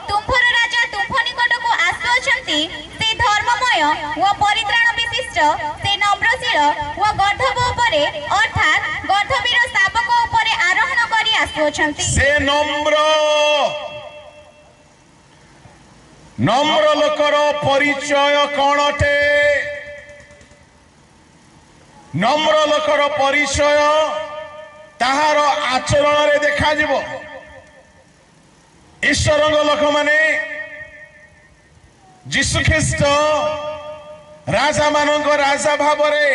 S3: ତୁମ୍ଭର ରାଜା ତୁମ୍ଭ ନିକଟକୁ ଆସୁଅଛନ୍ତି। ସେ ଧର୍ମମୟ ଓ ପରିତ୍ରାଣ ବିଶିଷ୍ଟ, ସେ ନମ୍ରଶୀଳ ଓ ଗର୍ଦ୍ଧବ ଉପରେ ଅର୍ଥାତ୍ ଗର୍ଦ୍ଧବୀର ଶାବକ ଉପରେ ଆରୋହଣ କରି ଆସୁଅଛନ୍ତି।
S2: ସେ ନମ୍ର ଲୋକର ପରିଚୟ କ'ଣ ଅଟେ? ନମ୍ର ଲୋକର ପରିଚୟ ତାହାର ଆଚରଣରେ ଦେଖାଯିବ। ଈଶ୍ୱରଙ୍କ ଲୋକମାନେ ଯୀଶୁଖ୍ରୀଷ୍ଟ ରାଜା ମାନଙ୍କ ରାଜା ଭାବରେ,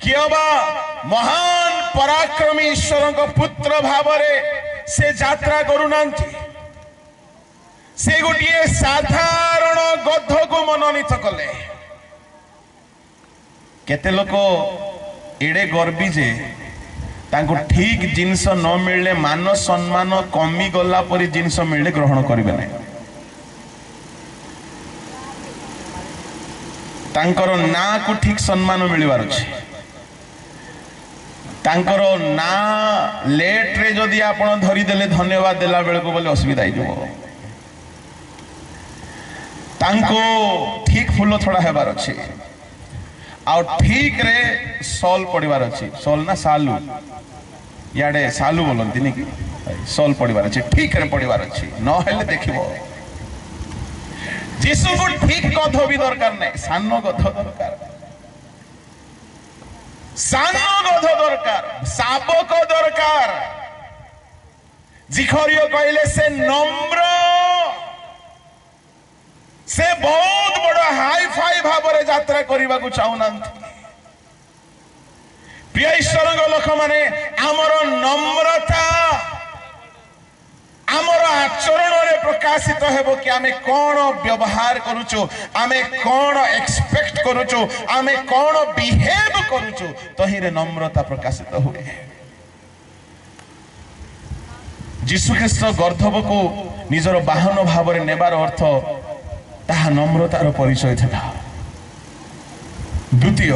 S2: କିଅବା ମହାନ ପରାକ୍ରମୀ ଈଶ୍ୱରଙ୍କ ପୁତ୍ର ଭାବରେ ସେ ଯାତ୍ରା କରୁନାହାନ୍ତି। ସେ ଗୋଟିଏ ସାଧାରଣ ଗଧକୁ ମନୋନୀତ କଲେ। କେତେ ଲୋକ ଏଡ଼େ ଗର୍ବୀ ଯେ ତାଙ୍କୁ ଠିକ ଜିନିଷ ନ ମିଳିଲେ, ମାନ ସମ୍ମାନ କମିଗଲା ପରି ଜିନିଷ ମିଳିଲେ ଗ୍ରହଣ କରିବେ ନାହିଁ। ତାଙ୍କର ନାଁକୁ ଠିକ ସମ୍ମାନ ମିଳିବାର ଅଛି। ତାଙ୍କର ନାଁ ଲେଟ୍ରେ ଯଦି ଆପଣ ଧରିଦେଲେ ଧନ୍ୟବାଦ ଦେଲା ବେଳକୁ ବୋଲି ଅସୁବିଧା ହେଇଯିବ। ତାଙ୍କୁ ଠିକ ଫୁଲ ଛଡ଼ା ହେବାର ଅଛି, ଆଉ ଠିକରେ ସଲ୍ ପଡ଼ିବାର ଅଛି। ସଲ୍ ନା ସାଲୁ, ଇଆଡ଼େ ସାଲୁ ବୋଲନ୍ତିନି କି? ସଲ୍ ପଡ଼ିବାର ଅଛି, ଠିକରେ ପଡ଼ିବାର ଅଛି, ନହେଲେ ଦେଖିବ। ଯୀଶୁଙ୍କୁ ଠିକ ଗଧ ବି ଦରକାର ନାହିଁ, ସାନ ଗଧ ଦରକାର। ସାନ ଗଧ ଦରକାର, ଶାବକ ଦରକାର। ଜିଖରିୟ କହିଲେ ସେ ନମ୍ର, ସେ ବହୁତ ବଡ଼ ହାଇ ଫାଇ ଭାବରେ ଯାତ୍ରା କରିବାକୁ ଚାହୁଁନାହାନ୍ତି। ପ୍ରିୟ ଈଶ୍ୱରଙ୍କ ଲୋକମାନେ, ଆମର ନମ୍ରତା ଆମର ଆଚରଣରେ ପ୍ରକାଶିତ ହେବ କି ଆମେ କ'ଣ ବ୍ୟବହାର କରୁଛୁ, ଆମେ କ'ଣ ଏକ୍ସପେକ୍ଟ କରୁଛୁ, ଆମେ କ'ଣ ବିହେଭ କରୁଛୁ, ତହିଁରେ ନମ୍ରତା ପ୍ରକାଶିତ ହୁଏ। ଯୀଶୁଖ୍ରୀଷ୍ଟ ଗର୍ଦ୍ଧବକୁ ନିଜର ବାହନ ଭାବରେ ନେବାର ଅର୍ଥ ତାହା ନମ୍ରତାର ପରିଚୟ ଥିଲା। ଦ୍ୱିତୀୟ,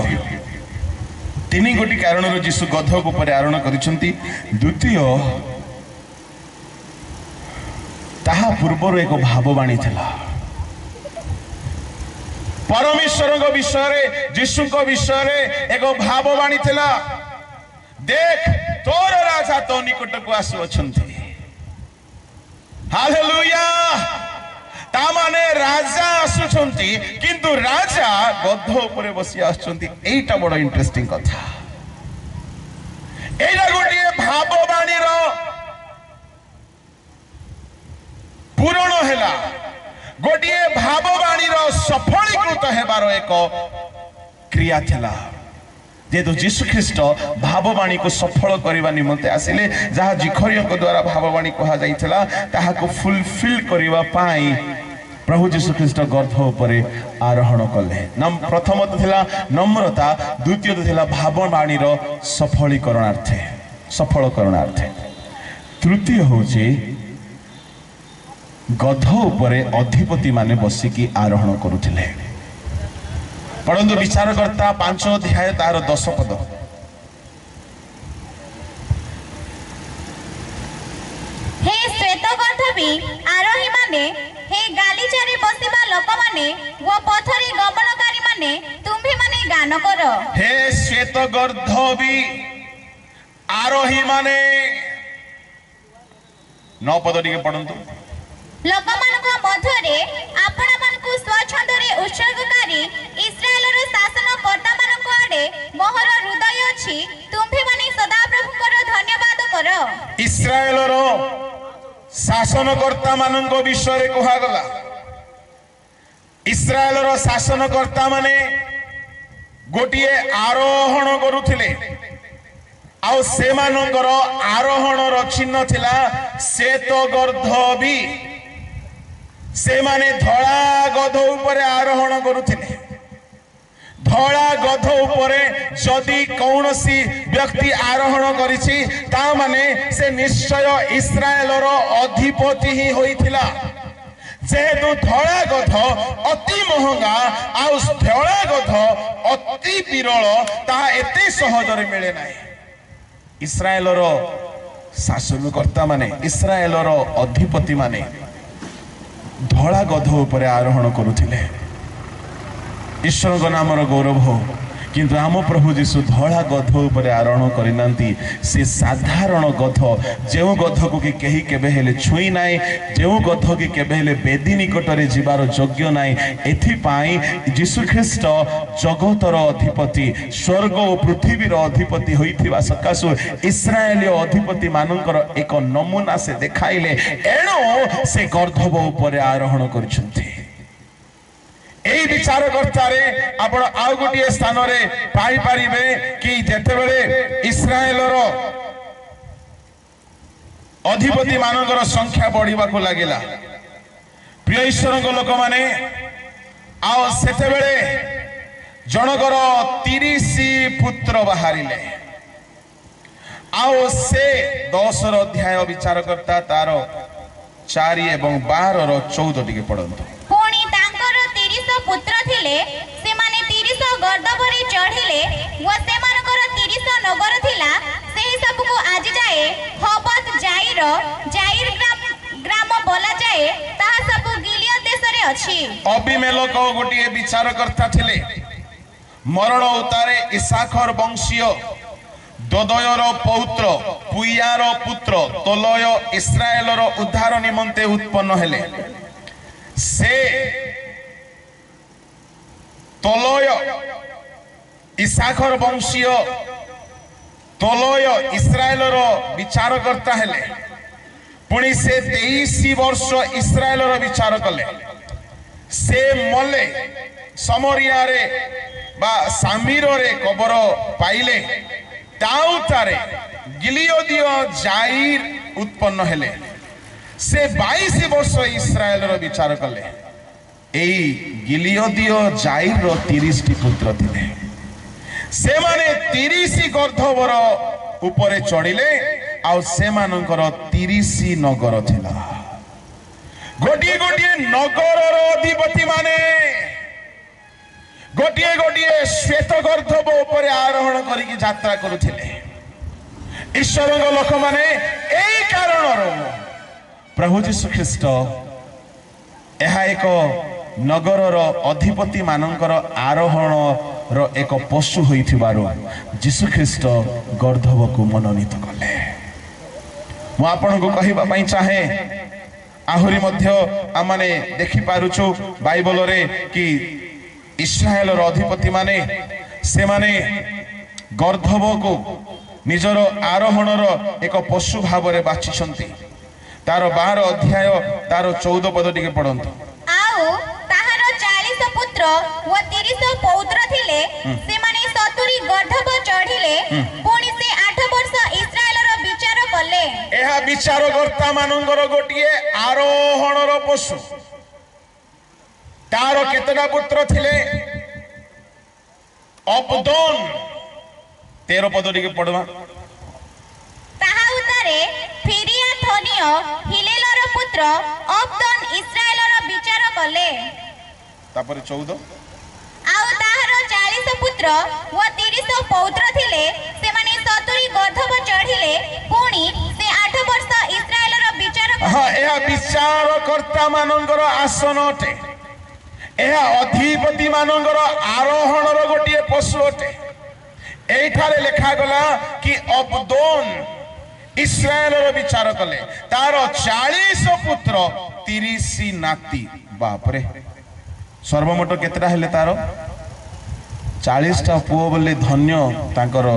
S2: 3 ଗୋଟି କାରଣରୁ ଯୀଶୁ ଗଧ ଉପରେ ଆରୋହଣ କରିଛନ୍ତି। ଦ୍ୱିତୀୟ, ତାହା ପୂର୍ବରୁ ଏକ ଭାବବାଣୀ ଥିଲା। ପରମେଶ୍ୱରଙ୍କ ବିଷୟରେ, ଯୀଶୁଙ୍କ ବିଷୟରେ ଏକ ଭାବବାଣୀ ଥିଲା। ଦେଖ, ତୋର ରାଜା ତୋ ନିକଟକୁ ଆସୁଅଛନ୍ତି। ହାଲେଲୁୟା। ତାମାନେ ରାଜା ଆସୁଛନ୍ତି, କିନ୍ତୁ ରାଜା ଗଧ ଉପରେ ବସି ଆସୁଛନ୍ତି। ଏଇଟା ବଡ଼ ଇଣ୍ଟରେଷ୍ଟିଂ କଥା। ଏଇଟା ଗୋଟିଏ ଭାବବାଣୀର ପୂରଣ ହେଲା, ଗୋଟିଏ ଭାବବାଣୀର ସଫଳୀକୃତ ହେବାର ଏକ କ୍ରିୟା ଥିଲା। ଯେହେତୁ ଯୀଶୁଖ୍ରୀଷ୍ଟ ଭାବବାଣୀକୁ ସଫଳ କରିବା ନିମନ୍ତେ ଆସିଲେ, ଯାହା ଜିଖରିୟଙ୍କ ଦ୍ୱାରା ଭାବବାଣୀ କୁହାଯାଇଥିଲା ତାହାକୁ ଫୁଲଫିଲ୍ କରିବା ପାଇଁ ପ୍ରଭୁ ଯୀଶୁଖ୍ରୀଷ୍ଟ ଗର୍ଦ୍ଧ ଉପରେ ଆରୋହଣ କଲେ। ପ୍ରଥମତ ଥିଲା ନମ୍ରତା, ଦ୍ୱିତୀୟତ ଥିଲା ଭାବବାଣୀର ସଫଳକରଣାର୍ଥେ। ତୃତୀୟ ହେଉଛି ଗଧ ଉପରେ ଅଧିପତି ମାନେ ବସିକି ଆରୋହଣ କରୁଥିଲେ। ପଢ଼ନ୍ତୁ ବିଚାରକର୍ତ୍ତା 5 ଅଧ୍ୟାୟ ତାର 10 ପଦ।
S3: हे ଶୁଣି ଆରୋହୀ ମାନେ ହେ ଗାଲିଚାରେ ବସିବା ଲୋକମାନେ ଓ ପଥରେ ଗମନକାରୀ ମାନେ ତୁମ୍ଭେମାନେ ଗାନ କର।
S2: हे श्वेत गर्धवी आरोही माने 9 पद टिके पढंतु।
S3: ଲୋକମାନଙ୍କ ମଧ୍ୟରେ ଆପଣମାନଙ୍କୁ ସ୍ୱଚ୍ଛନ୍ଦରେ ଉତ୍ସର୍ଗକାରୀ ଇସ୍ରାଏଲର ଶାସନ କର୍ତ୍ତାମାନଙ୍କ ଆଡ଼େ ମୋହର ହୃଦୟ ଅଛି। ତୁମ୍ଭେମାନେ ସଦାପ୍ରଭୁଙ୍କର ଧନ୍ୟବାଦ କର।
S2: ଇସ୍ରାଏଲର ଶାସନକର୍ତ୍ତା ମାନଙ୍କ ବିଷୟରେ କୁହାଗଲା। ଇସ୍ରାଏଲର ଶାସନକର୍ତ୍ତା ମାନେ ଗୋଟିଏ ଆରୋହଣ କରୁଥିଲେ ଆଉ ସେମାନଙ୍କର ଆରୋହଣର ଚିହ୍ନ ଥିଲା ଶ୍ଵେତ ଗର୍ଦ୍ଧବୀ। ସେମାନେ ଧଳା ଗଧ ଉପରେ ଆରୋହଣ କରୁଥିଲେ। ଧଳା ଗଧ ଉପରେ ଯଦି କୌଣସି ବ୍ୟକ୍ତି ଆରୋହଣ କରିଛି ତା ମାନେ ସେ ନିଶ୍ଚୟ ଇସ୍ରାଏଲର ଅଧିପତି ହିଁ ହୋଇଥିଲା। ଯେହେତୁ ଧଳା ଗଧ ଅତି ମହଙ୍ଗା ଆଉ ଧଳା ଗଧ ଅତି ବିରଳ, ତାହା ଏତେ ସହଜରେ ମିଳେ ନାହିଁ। ଇସ୍ରାଏଲର ଶାସନକର୍ତ୍ତା ମାନେ, ଇସ୍ରାଏଲର ଅଧିପତି ମାନେ ଧଳା ଗଧ ଉପରେ ଆରୋହଣ କରୁଥିଲେ। ଈଶ୍ୱରଙ୍କ ନାମର ଗୌରବ ହଉ। କିନ୍ତୁ ଆମ ପ୍ରଭୁ ଯୀଶୁ ଧଳା ଗଧ ଉପରେ ଆରୋହଣ କରିନାହାନ୍ତି। ସେ ସାଧାରଣ ଗଧ, ଯେଉଁ ଗଧକୁ କି କେହି କେବେ ହେଲେ ଛୁଇଁ ନାହିଁ, ଯେଉଁ ଗଧ କି କେବେ ହେଲେ ବେଦୀ ନିକଟରେ ଯିବାର ଯୋଗ୍ୟ ନାହିଁ। ଏଥିପାଇଁ ଯୀଶୁ ଖ୍ରୀଷ୍ଟ ଜଗତର ଅଧିପତି, ସ୍ୱର୍ଗ ଓ ପୃଥିବୀର ଅଧିପତି ହୋଇଥିବା ସକାଶୁ ଇସ୍ରାଏଲୀୟ ଅଧିପତି ମାନଙ୍କର ଏକ ନମୁନା ସେ ଦେଖାଇଲେ। ଏଣୁ ସେ ଗର୍ଦ୍ଧବ ଉପରେ ଆରୋହଣ କରିଛନ୍ତି। এই বিচারকর্তারে আপনার আউ গোটিয়ে স্থানরে পাইপারিবে কি যেতেবেলে ইস্রায়েলর ଅଧିପତି ମାନଙ୍କର ସଂଖ୍ୟା ବଢିବାକୁ ଲାଗିଲା। ପ୍ରିୟ ଈଶ୍ୱରଙ୍କ ଲୋକମାନେ, ଆଉ ସେତେବେଳେ ଜଣଙ୍କର 30 ପୁତ୍ର ବାହାରିଲେ। ଆଉ ସେ 10ର ଅଧ୍ୟାୟ ବିଚାରକର୍ତ୍ତା ତାର 4 ଏବଂ 12ର 14 ଟିକେ ପଢନ୍ତୁ।
S3: ପୁଣି ତାଙ୍କର 30 ପୁତ୍ର ଥିଲେ, ସେମାନେ 30 ଗର୍ଦ୍ଧବରେ ଚଢ଼ିଲେ ଓ ସେମାନଙ୍କର 30 ନଗର ଥିଲା। ସେହି ସବୁକୁ ଆଜି ଯାଏ ହବତ ଜାଇର ଗ୍ରାମ ବୋଲାଯାଏ। ତାହା ସବୁ ଗିଲିୟଦ ଦେଶରେ ଅଛି।
S2: ଅବିମେଲେକ ଗୋଟିଏ ବିଚାରକର୍ତ୍ତା ଥିଲେ। ମରଣ ଉତ୍ତାରେ ଇସାଖର ବଂଶୀୟ ଦୋଦୟର ପୌତ୍ର ପୁଇୟାର ପୁତ୍ର ତୋଲୟ ଇସ୍ରାଏଲର ଉଦ୍ଧାର ନିମନ୍ତେ ଉତ୍ପନ୍ନ ହେଲେ। ସେ ତୋଲୟ ଇସାଖର ବଂଶୀୟ ତୋଲୟ ଇସ୍ରାଏଲର ବିଚାରକର୍ତ୍ତା ହେଲେ। ପୁଣି ସେ 23 ବର୍ଷ ଇସ୍ରାଏଲର ବିଚାର କଲେ। ସେ ମଲେ ସମରିୟାରେ ବା ସାମିରରେ କବର ପାଇଲେ। ତାଉତାରେ ଗିଲିୟଦୀୟ ଜାଇର ଉତ୍ପନ୍ନ ହେଲେ। ସେ 22 ବର୍ଷ ଇସ୍ରାଏଲର ବିଚାର କଲେ। এই গিলিয়দীয় জাইর 30টি পুত্র ଥିଲେ। ସେମାନେ 30 ଗର୍ଦ୍ଧବର ଉପରେ ଚଢିଲେ ଆଉ ସେମାନଙ୍କର 30 ନଗର ଥିଲା। ଗୋଟିଏ ଗୋଟିଏ ନଗରର ଅଧିପତି ମାନେ ଗୋଟିଏ ଗୋଟିଏ ଶ୍ଵେତ ଗର୍ଦ୍ଧବ ଉପରେ ଆରୋହଣ କରିକି ଯାତ୍ରା କରୁଥିଲେ। ଈଶ୍ୱରଙ୍କ ଲୋକମାନେ, ଏହି କାରଣରୁ ପ୍ରଭୁ ଯୀଶୁ ଖ୍ରୀଷ୍ଟ ଏହା ଏକ ନଗରର ଅଧିପତି ମାନଙ୍କର ଆରୋହଣର ଏକ ପଶୁ ହୋଇଥିବାରୁ ଯୀଶୁ ଖ୍ରୀଷ୍ଟ ଗର୍ଦ୍ଧବକୁ ମନୋନୀତ କଲେ। ମୁଁ ଆପଣଙ୍କୁ କହିବା ପାଇଁ ଚାହେଁ, ଆହୁରି ମଧ୍ୟ ଆମେ ଦେଖିପାରୁଛୁ ବାଇବଲରେ କି ଇସ୍ରାଏଲର ଅଧିପତି ମାନେ ସେମାନେ ଗର୍ଦ୍ଧବକୁ ନିଜର ଆରୋହଣର ଏକ ପଶୁ ଭାବରେ ବାଛିଛନ୍ତି। ତାର 12 ଅଧ୍ୟାୟ ତାର 14 ପଦ ଟିକେ ପଢନ୍ତୁ।
S3: ଆଉ ତାହାର 40 ପୁତ୍ର ଓ 30 ପୌତ୍ର ଥିଲେ। ସେମାନେ 70 ଗର୍ଦ୍ଧବ ଚଢିଲେ। ପୁଣି ସେ 8 ବର୍ଷ ଇସ୍ରାଏଲର ବିଚାର କଲେ।
S2: ଏହା ବିଚାରକର୍ତ୍ତା ମାନଙ୍କର ଗୋଟିଏ ଆରୋହଣର ପଶୁ। ତାର କେତେଟା ପୁତ୍ର ଥିଲେ? ଅବଦୋନ 13 ପଦ ଟିକେ ପଢବା।
S3: ତାହା ଉତ୍ତାରେ ଫିରିଆଥୋନିୟ ହିଲେଲର ପୁତ୍ର ଅବଦୋନ ଇସ୍ରାଏଲର ବିଚାର କଲେ।
S2: ତାପରେ 14।
S3: ଆଉ ତାହାର 40 ପୁତ୍ର ଓ 30 ପୌତ୍ର ଥିଲେ। ସେମାନେ 70 ଗର୍ଦ୍ଧବ ଚଢିଲେ। ପୁଣି ସେ 8 ବର୍ଷ ଇସ୍ରାଏଲର ବିଚାର କଲେ।
S2: ଏହା विचारकर्ता मानकर आसन अटे यह अधिपति मानकर आरोहण गोटे पशु अटे एठारे लिखा गला कि अबदोन इस्राएल विचार कले तार 40 पुत्र 30 नाती बापरे सर्वमोट केतरा हेले तार 40टा पुओ बोले धन्य तांकर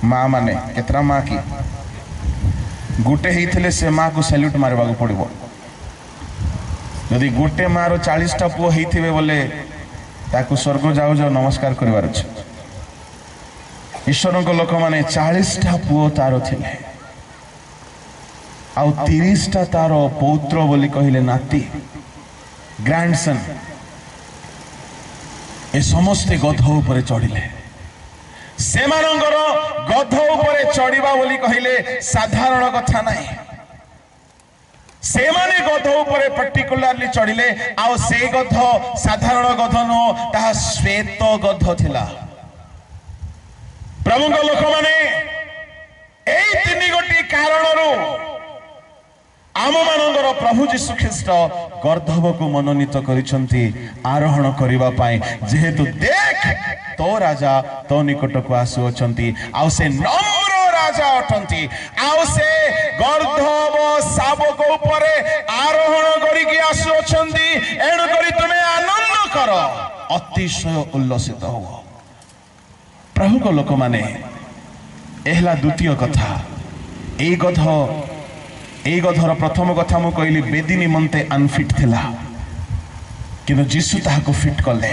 S2: माँ माने केतरा माँ की गोटे ही से माँ को सैल्यूट मारवा पड़ो यदि गोटे माँ रो 40टा पुओ होते बोले ताकू स्वर्ग जाऊ जाऊ नमस्कार करिवार अछि ईश्वर को लोक माने 40टा पुओ तार थिले आउ 30टा तार पौत्र बोली कहले नाती ग्रैंडसन ए समस्ते गध ऊपर चढ़िले से गध ऊपर चढ़ा बोली कहले साधारण कथा नहीं से माने गध ऊपर पर्टिकुलारली चढ़िले आउ से गध साधारण गध नो ता श्वेत गध थिला प्रभु को लोक माने एई तीन गोटी कारणरू आम मानकर प्रभु जीशु ख्रीष्ट गर्धव को मनोनीत करिसंती आरोहण करिबा पाई जेहेतु देख तो राजा तो निकट को आसु अछंती आउ से नम्र राजा अटंती आउ से गर्धव शावक ऊपर आरोहण करिके आसु अछंती एणु करी तुमे आनंद कर अतिशय उल्लसित हो प्रभु को लोक माने एहला द्वितीय कथा एई गधर प्रथम कथा मु कहली बेदी निमंते अनफिट थिला किंतु जीशु ताहाको फिट कले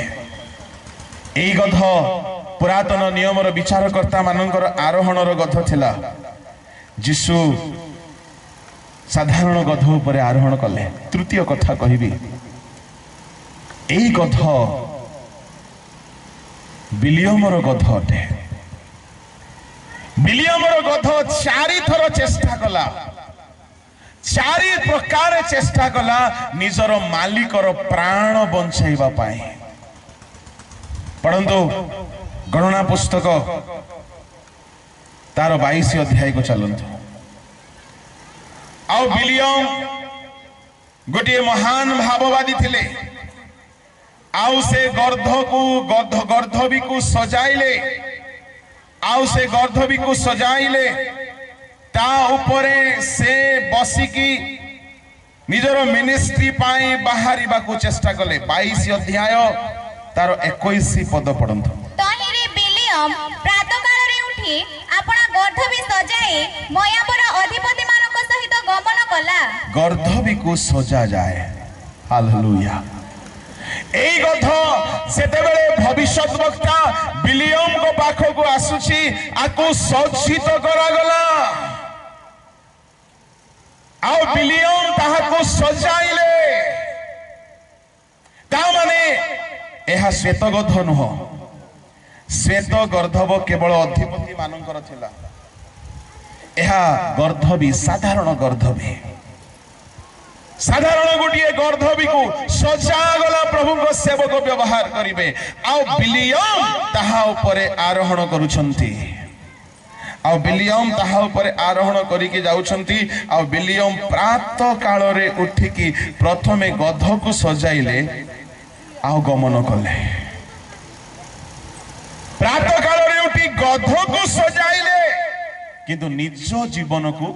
S2: एई गध पुरातन नियमर विचारकर्ता मानकर आरोहणर गध थिला जीशु साधारण गध ऊपर आरोहण कले तृतीय कथा कहबी एई गध बिलियमर गध अटे बिलियमर गध 4 थर चेष्टा कला 4 प्रकार चेष्टा कला निजर मालिकर प्राण बंचाइबा पाई पढ़ंतु गणना पुस्तक तार 22 अध्याय को चलंतु आउ बिलियम गोटे महान भाववादी थिले आउ से गर्धवी को सजाइले आउ से गर्धवी को सजाइले ता उपरे से बसिकी निजर मिनिस्ट्री पाई बाहरिबा को चेष्टा कले 22 अध्याय तार 21 पद पढ़ंतु
S3: तहिरे बिलियम प्रातःकाल रे उठी आपना गर्धवी सजाए मयापर अधिपति मानक सहित गमन कला
S2: गर्धवी को सजा जाए हालेलुया एई गध सेतेबेले भविष्यत वक्ता बिलियम को पाखो को आसुची आकु सज्जित करा गला आउ बिलियम ताहाको सजाइले ता माने एहा श्वेत गध नुह श्वेत गर्धव केवल अधिपति मानकर थिला एहा गर्धवी साधारण गर्धवी साधारण गोटे गर्धवी को सजा गला प्रभु को सेवक व्यवहार करिवे आउ बिलियम ताहा ऊपर आरोहण करूछंती आउ बिलियम ताहा ऊपर आरोहण करिके जाउछंती आउ बिलियम प्रातः काल रे उठिकी प्रथमे गध को सजाइले आउ गमन कले प्रातः काल रे उठी गध को सजाइले किंतु निज जीवन को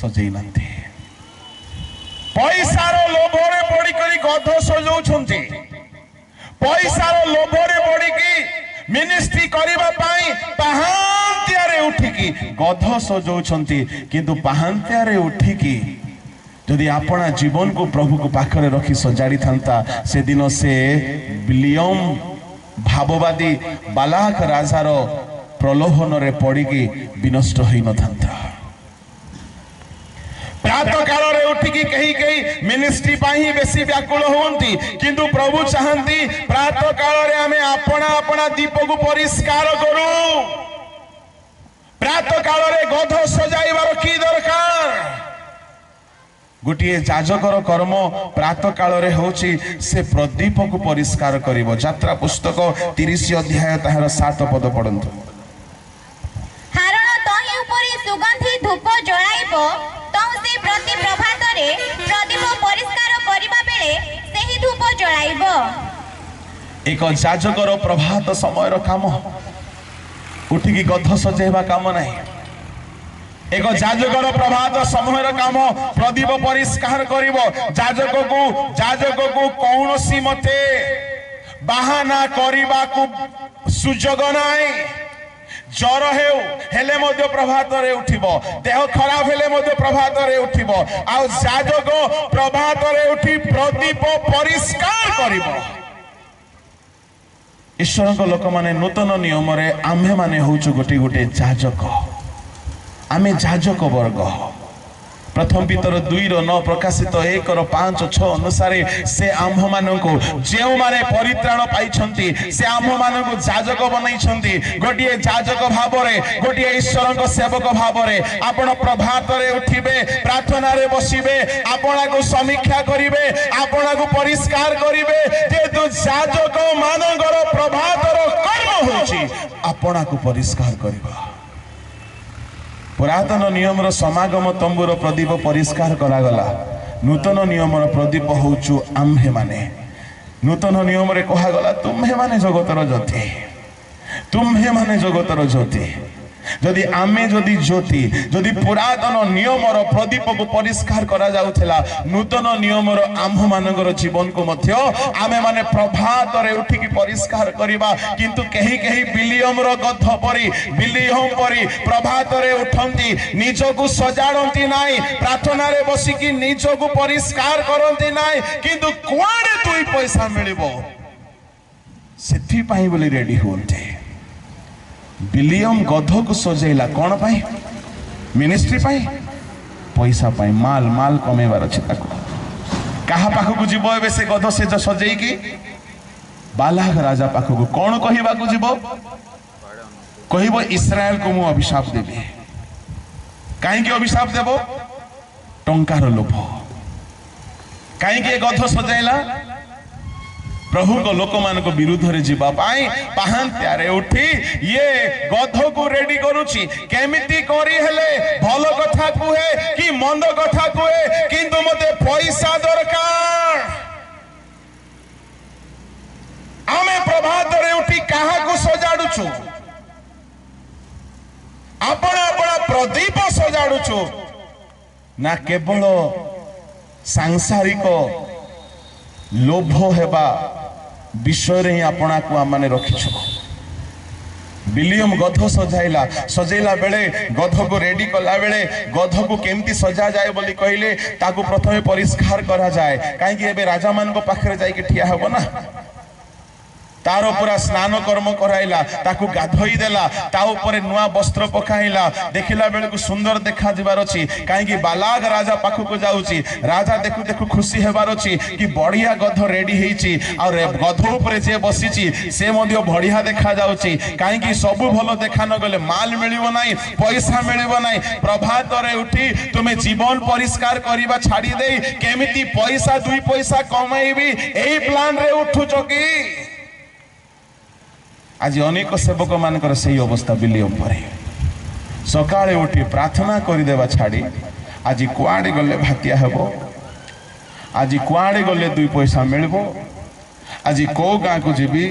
S2: सजै नथि पैसार लोभरे पड़ी करी गध सजाउछंती पैसार लोभरे पड़ी की मिनिस्ट्री करिबा पाई पाहांतियारे उठिकी गध सजाउछंती किंतु पाहांतियारे उठिकी यदि आपना जीवन को प्रभु को पाखरे रखी सजाड़ी थांता से दिन से बिलियम भाववादी बालाक राजार प्रलोभन रे पड़िकी विनष्ट होई न थांता प्रातः काल रे उठिकी कहीं कहीं मिनिस्ट्री पाई बेसी व्याकुल होंती किंतु प्रभु चाहती प्रातः काल रे हमें अपना अपना दीप को परिष्कार करू प्रातः काल रे गध सजाइबार की दरकार गोटे याजकर कर्म प्रातः काल रे होची से प्रदीप को परिष्कार करिवो यात्रा पुस्तक 30 अध्याय ताहार 7 पद पढ़ंतु
S3: हारण तहि उपरि सुगंधी धूप जळाइबो तौ से प्रति प्रभात रे
S2: एक जाजकर प्रभात समय काम उठिकी गध सजेवा काम नहीं एक जाजकर प्रभात समय काम प्रदीप परिष्कार करिवो जाजक को कौन सी मते बाहाना करने को सुजोग नाई जर हेले मध्य प्रभात रे उठिबो देह खराब हेले मध्य प्रभात रे उठिबो आ जाजक प्रभात रे उठी प्रदीप परिष्कार करिवो ईश्वर को लोक माने नूतन नियम रे आम्हे माने होचु गोटे गोटे जाजक आमे जाजक वर्ग प्रथम पितर 2:9 प्रकाशित 1:5-6 अनुसार से आम्भ मानक जो माने परित्राण पाई से आम्भ मानक जाजक बनई गोटे जाजक भाव में गोटे ईश्वर को सेवक भाव में आपण प्रभात रे उठिबे प्रार्थना रे बसिबे आपना को समीक्षा करिवे आपना को परिष्कार करिवे जेतु जाजक मानकर प्रभात रो कर्म होची आपना को परिष्कार करिवा पुरातन नियम समागम तंबूर प्रदीप परिष्कार करागला नूतन नियम प्रदीप होचु आम्हे माने नूतन नियम रे कहागला तुम्हे माने जगतर ज्योति तुम्हे माने जगतर ज्योति जदि आमे जदि ज्योति जदि पुरातन नियम प्रदीप को परिष्कार करा जाउथला नूतन नियम आम्भ मानकर जीवन को मध्य आमे माने प्रभात रे उठिकी परिष्कार करिबा किंतु केही केही बिलियम रो गध परी बिलियम परी प्रभात रे उठंती निजको सजाडंती नाही प्रार्थना रे बसिकी निजको परिष्कार करंती नाही किंतु कोआडे दुई पैसा मिलिबो सेथि पाई बोली रेडी होते बिलियम गध को सजेला कौन पाई मिनिस्ट्री पाई पैसा पाई माल माल कमेबार अछि ताको कहा पाखक जीवो एबे से गध से जो सजेई की बालाग राजा पाखक कौन कहिबा को जीवो कहिबो इस्राएल को मु अभिशाप देबी काहे के अभिशाप देबो टंकार लोभ काहे के गध सजेला प्रभु को लोक मान को विरुद्ध रे जीवा पाई पहांत्यारे उठी ये गध को रेडी करूची केमिति करी हेले भलो कथा कुहे कि मंद कथा कुहे किंतु मते पैसा दरकार आमे प्रभात रे उठी काहा को सजाडुछु आपण आपण प्रदीप सजाडुछु ना केवल सांसारिक लोभ हेबा विषय रे अपना को आमाने रखिछु बिलियम गध सजाइला बेले गध को रेडी कला बेले गध को केमती सजा जाए बोली कहले ताकू प्रथमे परिष्कार करा जाए काहे कि एबे राजा मान को पाखरे जाई के ठिया हबो ना तार पूरा स्नान कर्म कराइला ताकू गाधोई देला ता ऊपर नुआ वस्त्र पकाइला देखिला बेले को सुंदर देखा जिबार अछि काहे कि बालाग राजा पाखु को जाउची राजा देखु देखु खुशी हेबार अछि कि बढ़िया गध रेडी हेची और गध ऊपर जे बसिची से मध्य बढ़िया देखा जाउची काहे कि सब भलो देखा न गले माल मिलिबो नाही पैसा मिलिबो नाही प्रभात रे उठी तुमे जीवन परिष्कार करिबा छाडी देई केमिति पैसा दुई पैसा कमाईबी एही प्लान रे उठुचो की आज अनेक सेवक मानकर सही अवस्था बिलियम परे सकाळे उठी प्रार्थना करिदेवा छाड़ी आज कुआडे गले भातिया हेबो आज कुआडे गले दुई पैसा मिलबो आज को गाँ को जीवी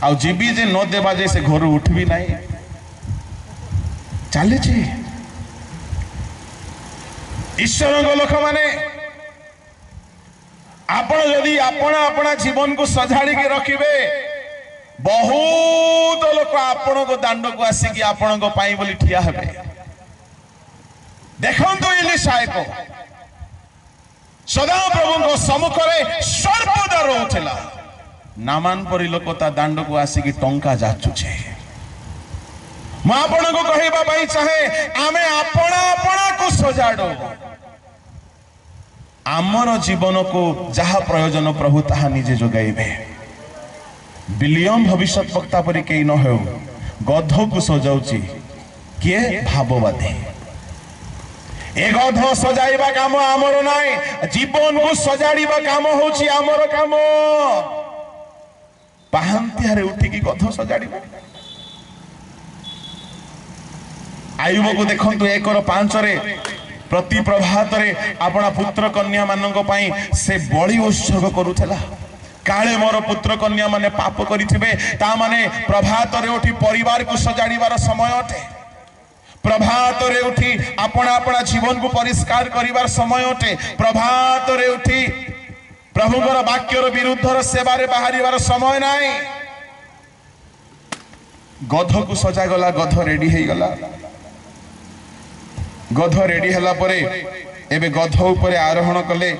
S2: आ जीवी जे न देवा जे से घर उठबी नाही चली ईश्वर लोक माने आपण यदि आपण अपना जीवन को सजाड़ी के रखिबे बहुत लोक आपण को दांड को आसिकी आपण को पाई बोली ठिया हेबे देखंतु इलिशा को सदा प्रभु को सम्मुख रे सर्वदा रहउथिला नामान परि लोक ता दांड को आसिकी टंका जाचुछे म आपण को कहबा पई चाहे आमे आपण आपण को सजाडो आमर जीवन को जहा प्रयोजन प्रभु ताहा निजे जोगाइबे बिलियम भविष्य वक्ता परि के न हो गध को सजाउची किए भाववादी ए गध सजाइबा काम आमर नाई जीवन को सजाड़ीबा काम होची आमर काम पाहांतियारे उठी की गध सजाड़ीबा आयुब को देखंतु 1:5 रे प्रति प्रभात अपना पुत्र कन्या मानक पई से बलि उत्सर्ग करुथला काले मोर पुत्र कन्या माने पाप करिथिबे ता माने प्रभात रे उठी परिवार को सजाड़ीबार समय अटे प्रभात रे उठी अपना अपना जीवन को परिष्कार करिबार समय अटे प्रभात रे उठी प्रभुଙ୍କର वाक्यर विरुद्धर सेवारे बाहरिबार समय नाही गध को सजा गला गध रेडी हे गला गध रेडी हला परे एबे गध ऊपर आरोहण कले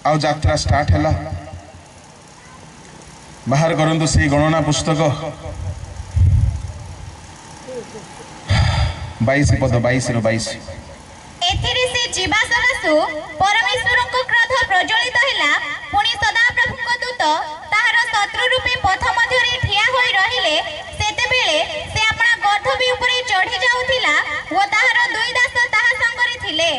S2: आ यात्रा स्टार्ट हला बाहर करंतु से गणना पुस्तक 22 पद 22 रो 22
S3: एथिरे से जीवासरसु परमेश्वरଙ୍କ क्रोध प्रज्वलित हैला पुनि सदा प्रभुଙ୍କ दूत ताहार शत्रु रूपी पथ मध्यरे ठिया होई रहिले सेते बेले से अपना गधबी ऊपर चढ़ी जाउथिला ओ ताहार दुई दास ताहा संगरे थिले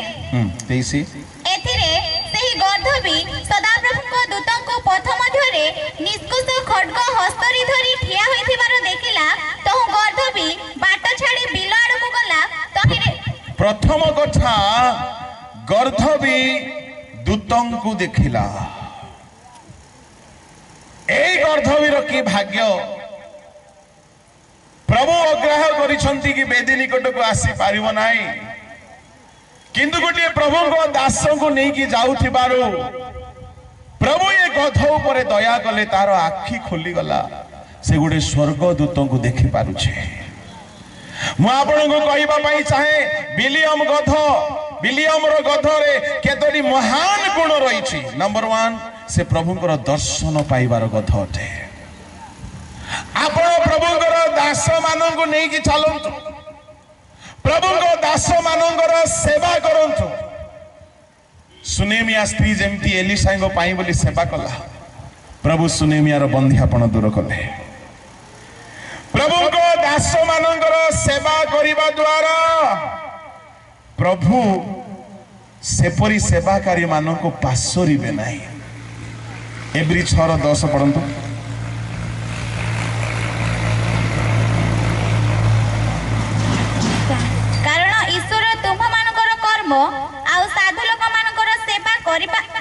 S2: 23
S3: एथिरे सेही गधबी सदा प्रभुଙ୍କ दूतଙ୍କ पथ मध्यरे निष्कुश खड्ग हस्तरी धरी ठिया होइथिबार देखिला तो गधबी बाट छाड़ी बिल आडकु गला तहिरे
S2: प्रथम कथा गर्धबी दूतंकु देखिला एई गर्धबीर की भाग्य प्रभु अग्राह करिसंती कि बेदी निकट को आसी पारिबो नाही किंतु गोटे प्रभु को दास को नहीं कि जाउथिबारु प्रभु ये गध ऊपर दया कले तार आखि खोली गला से गोटे स्वर्ग दूत को देखि पारुछे मु आपन को कहबा पई चाहे विलियम रो गध रे केतोडी महान गुण रहिछि नंबर 1 से प्रभुଙ୍କର दर्शन पाइबार गध अटे आपण प्रभुଙ୍କର दास मानन को नहीं कि चलंतु प्रभुଙ୍କ दास मानकर सेवा करंतु सुनेमिया स्त्री जेमती एलिसा को पाई बोली सेवा कला प्रभु सुनेमिया रो बंध्यापन दूर कले प्रभुଙ୍କ दास मानकर सेवा करिबा द्वारा प्रभु सेपरी सेवाकारी मानक पासरिबे नाही एब्री 6:10 पढंतु
S3: कारण ईश्वर तुम मानकर कर्म आ साधु लोक मानकर सेवा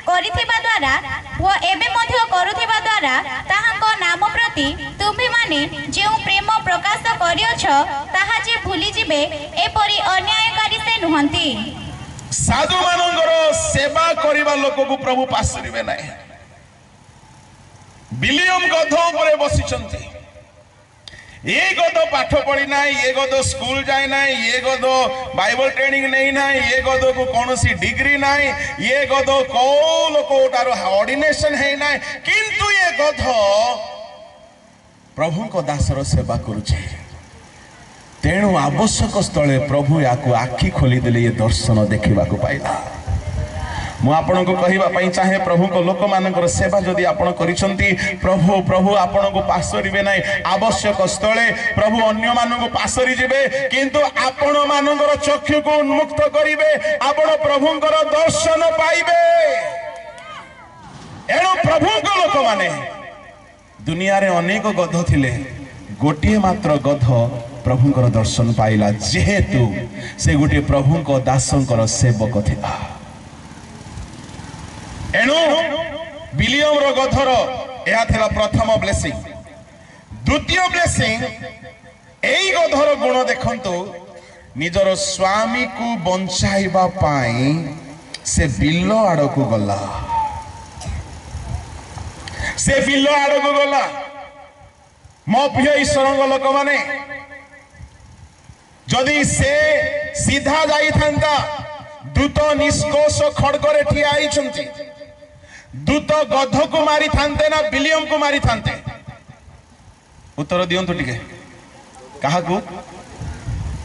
S3: करिथिबा द्वारा वो एबे मध्य करुथिबा द्वारा ताहांको नाम प्रति तुम्ही माने जे प्रेम प्रकाश करियछ ताहा जे भूली जिबे एपरि अन्यायकारी से नुहंती
S2: साधु मानकर सेवा करिबा लोक को प्रभु पासरिबे नाही विलियम गध ऊपर बसिचंती ये गध पाठ पढ़ी ना ये गध स्कूल जाए ना ये गध बाइबल ट्रेनिंग नहीं ना ये गध को कौन सी डिग्री ना ये गध को लोक ऑर्डिनेशन है ना किंतु ये गध प्रभु को दासर सेवा करुचे तेणु आवश्यक स्थले प्रभु या आखि खोली देले ये दर्शन देखा पाइला मु आपन को कहबा पई चाहे प्रभु को लोक मानकर सेवा जदि आपन करिसंती प्रभु प्रभु आपन को पासरिबे नाही आवश्यक स्थले प्रभु अन्य मानन को पासरि जिबे किंतु आपन मानकर चक्षु को उन्मुक्त करिवे आपन प्रभुंकर दर्शन पाइबे एणु प्रभु को लोक माने दुनिया रे अनेक गध थिले गोटिए मात्र गध प्रभुंकर दर्शन पाइला जेहेतु से गोटे प्रभु को दासंकर सेवक थिला एणु विलियम रो गधर यह थिला प्रथम ब्लेसिंग द्वितीय ब्लेसिंग एई गधर गुण देखंतु निजर स्वामी को बंचाइबा पाई से बिल आड़कू गला से बिल आड़कू गला मो प्रिय ईश्वर लोक माने जदि से सीधा जाई थांता दूत निष्कोष खड़गरे ठिया आइछंती दूत गध को मारी थांते ना विलियम को मारी थांते उत्तर दियंतु टिके कहा को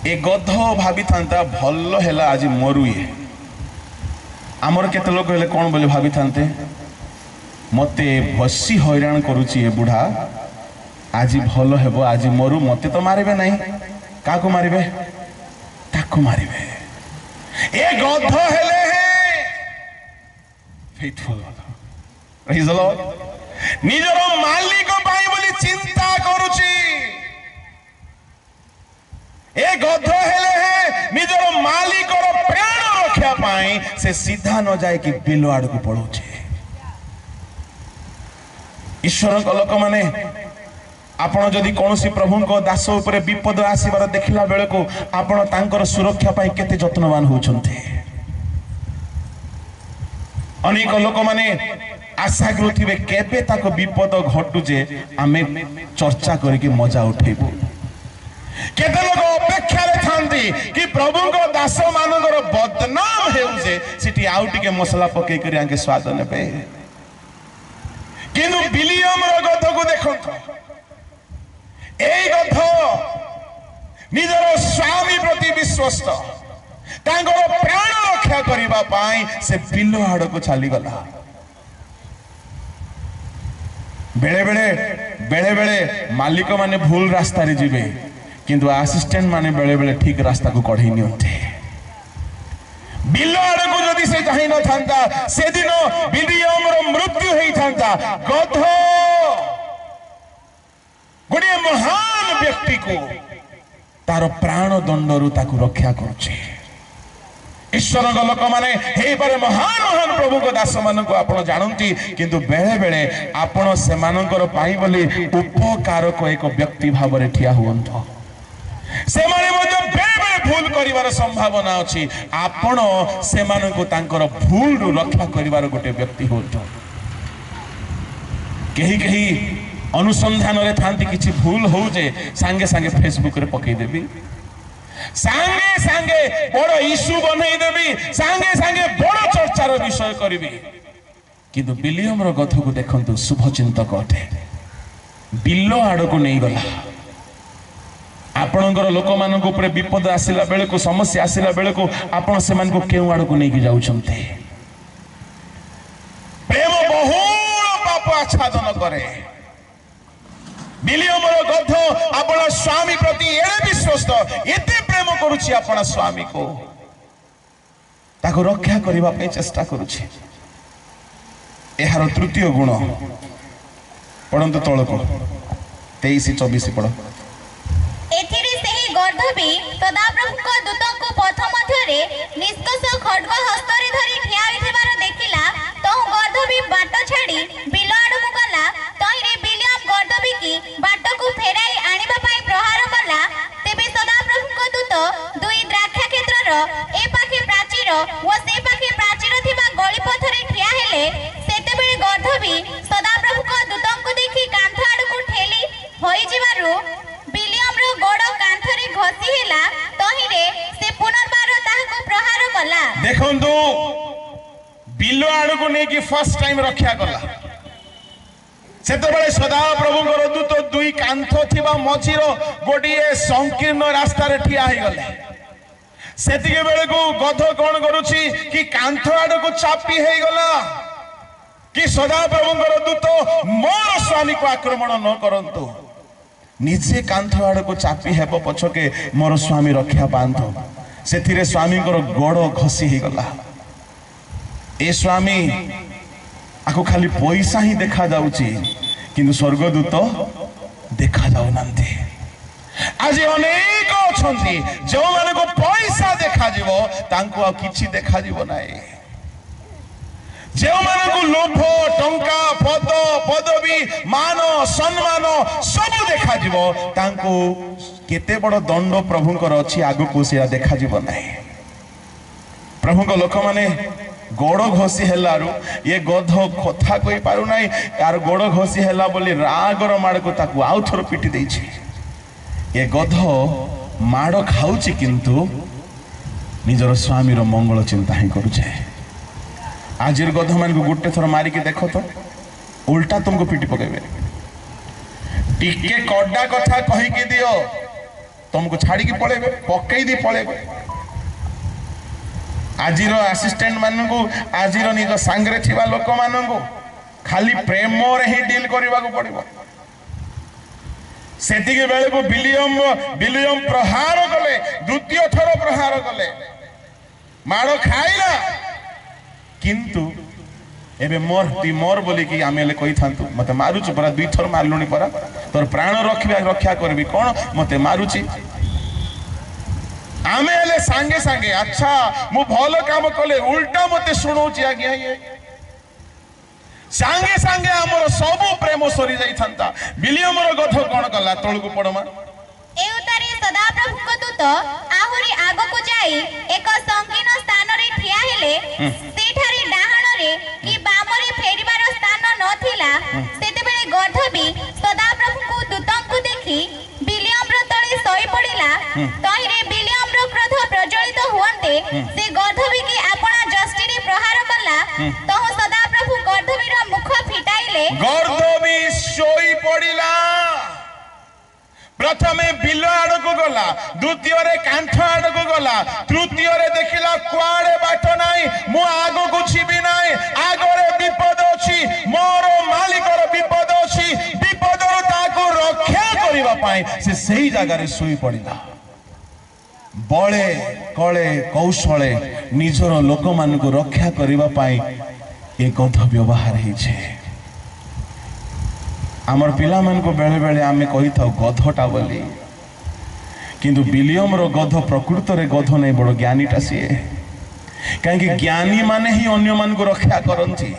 S2: ए गध भाभी थांता भल हैला आज मरु ये आमर केते लोक हेले कोन बोले भाभी थांते मते भसी हैरान करूची ए बुढ़ा आज भल हेबो आज मरु मते तो मारिबे नहीं का को मारिबे ताको मारिबे ए गध हेले है फेथफुल प्रेज द लॉर्ड निजर मालिक पाई बोली चिंता करूची ए गध हेले है निजर मालिक रो प्राण से सीधा न जाए कि बिल आड़ को पड़ोचे ईश्वर लोक माने आपण जदि कौन प्रभु दास उपरे विपद आसबार देखला बेले को आपण तांकर सुरक्षा पाई केते जत्नवान होउछन्ते अनेक लोक माने आशा करुथिबे केबे ताको विपद घटू जे आमे चर्चा करके मजा उठेबो केते लोक अपेक्षा रे थांती कि प्रभु को दास मानकर बदनाम हेउ जे सिटी आउ टिके मसला पके करी आके स्वाद नेबे किनु बिलियम रो गथ को देखंतो एई गथ निजर स्वामी प्रति विश्वस्त तांकर प्राण रक्षा करिबा पाई से बिल आड़ को चली गला बेले बेले मालिक माने भूल रास्ता रे जिबे किंतु असिस्टेंट माने बेले बेले ठीक रास्ता को कढै नियंते बिल आड़ को जदि से चाहि न थांता से दिन बिलियम रो मृत्यु हेई थांता गध गोटे महान व्यक्ति को तार प्राण दंडरू ताकू रक्षा करुचे ईश्वर लोक माने हे पारे महान महान प्रभु को दास मान को आपण जानती किंतु बेले बेले आपण से मानकर पाई बोली उपकार को एक व्यक्ति भाव रे ठिया हुअंतो से माने मध्य बेले बेले भूल करिवार संभावना अछि आपण से मान को तांकर भूल रु रक्षा करिवार गोटे व्यक्ति होतो कही अनुसंधान रे थांती किछि भूल हो जे संगे संगे फेसबुक रे पकई देबी सांगे सांगे बड़ इश्यू बनई देबी सांगे सांगे बड़ चर्चार विषय करिबी किंतु बिलियम रो गथ को देखंतु शुभ चिंतक अटे बिल्लो आड़ को नहीं गला आपणकर लोक मान ऊपर विपद आसिला बेले को समस्या आसिला बेले को आपण से मान को केउ आड़ को नहीं जाउछन्ते प्रेम बहुल पाप आच्छादन करे बिलियम रो गध आपण स्वामी प्रति एड़े विश्वस्त एते प्रेम करूछि आपण स्वामी को ताको रक्षा करिबा पे चेष्टा करूछि एहार तृतीय गुण पढ़ंतु तळको 23-24 पढ़
S3: एथिरे सेही गर्धबी सदाप्रभु को दूतों को पथ मध्यरे निष्कष खड्ग हस्तरे धरी ठिया होइथिबार देखिला तो गर्धबी बाट छाड़ी बिल आड़कु गला तहिरे बिलियम गर्धबी की बाट को फेराई आनिबा पाई प्रहार कला तेबे सदाप्रभु को दूत दुई द्राक्षा क्षेत्रर ए पाखे प्राचीर व से पाखे प्राचीर थिबा गली पथरे ठिया हेले सेतेबेले गर्धबी सदाप्रभु को दूतों को देखि कांथ आड़कु ठेली होई जिबारु बिलियम रो गोड़ कांथरे घसी हेला तहिरे से पुनर्बार ताहाको प्रहार कला
S2: देखंतु बिल आड़ को नहीं कि फर्स्ट टाइम रक्षा कला सेतेबेले सदा प्रभुଙ୍କର दूत दुई कांथ थिबा मझिर गोटिए संकीर्ण रास्ता रे ठिया हे गले सेतिके बेले को गध कोन करूछि कि कांथ आड़ को चापी हे गला कि सदा प्रभुଙ୍କର दूत मोर स्वामी को आक्रमण न करंतु निजे कांथ आड़ को चापी हेब पछके मोर स्वामी रक्षा पांतो सेथिरे स्वामी गोड़ घसी ही गला ए स्वामी आको खाली पैसा ही देखा जाउची किंतु स्वर्गदूत देखा जाउ नांती आज अनेक अछंती जो माने को पैसा देखा जीवो तांको आ किछि देखा जीवो नाई जो माने को लोभ टंका पद पदवी मान सम्मान सब देखा जीवो तांको केते बड़ दंड प्रभुंकर अछि आगु को से देखा जीवो नाई प्रभु को लोक माने गोड़ घसी हेलारु ये गध कथा कहि पारु नाही यार गोड़ घसी हेला बोली रागर माड़ को ताकू आउ थोर पिटी देछि ये गध माड़ खाउछि किंतु निजर स्वामी रो मंगल चिंता ही करूछे आजिर गध मान को गुट्टे थोर मारी के देखो तो उल्टा तुमको पिटी पकेबे टिके कड्डा कथा कहि के दियो तुमको छाड़ी के पळेबे पकई दी पळेबे आजिर असिस्टेंट मान को आजिर निज सांगरे थिबा लोक मान को खाली प्रेम रे ही डील करबा को पड़िबो सेतिके बेले को बिलियम प्रहार कले द्वितीय थर प्रहार कले माड़ खाइला किंतु एबे मोर बोली कि आमेले कहि थांतु मते मारुछु परा दुई थर मारलुनी परा तोर प्राण रखा करबी कोन मते मारुछि आमे हेले सांगे सांगे अच्छा मु भल काम कले उल्टा मते शुणुची आज्ञा ये सांगे सांगे आमर सब प्रेम सरी जाई थांता विलियमर गध कोन कला तळकु पडमा
S3: ए उतारे सदाप्रभुଙ୍କ दूत आहुरी आगको जाई एक संकीर्ण स्थान रे ठिया हेले सेठारे डाहाण रे कि बामरे फेरिबार स्थान नथिला सेते बेले गध भी सदाप्रभुଙ୍କୁ दूतଙ୍କୁ देखि विलियमर तळे सोई पडिला तहिरे विलियमर क्रोध प्रज्वलित हुअन्ते से गध भी कि आपना जस्टिरे प्रहार कला तह सदाप्रभु गधबीर मुख फिटाइले
S2: गध भी सोई पडिला प्रथमे बिल आड़क गला द्वितीय रे कांठ आड़क गला तृतीय रे देखिला कुआड़े बाट नाही मु आगो को छिबी नाही आगरे विपद अछि मोर मालिकर विपद अछि विपद ताको रक्षा करिवा पाई से सही जगह रे सोई पड़िला बळे कळे कौशले निजर लोक मान को रक्षा करिवा पाई ए गध व्यवहार हे छे आमर पिला मान को बेले बेले आमे कहि था गधटा बोली किंतु विलियम रो गध प्रकृत रे गध नहीं बड़ ज्ञानीटा सीए कहीं ज्ञानी माने ही अन्य मान को रक्षा करंती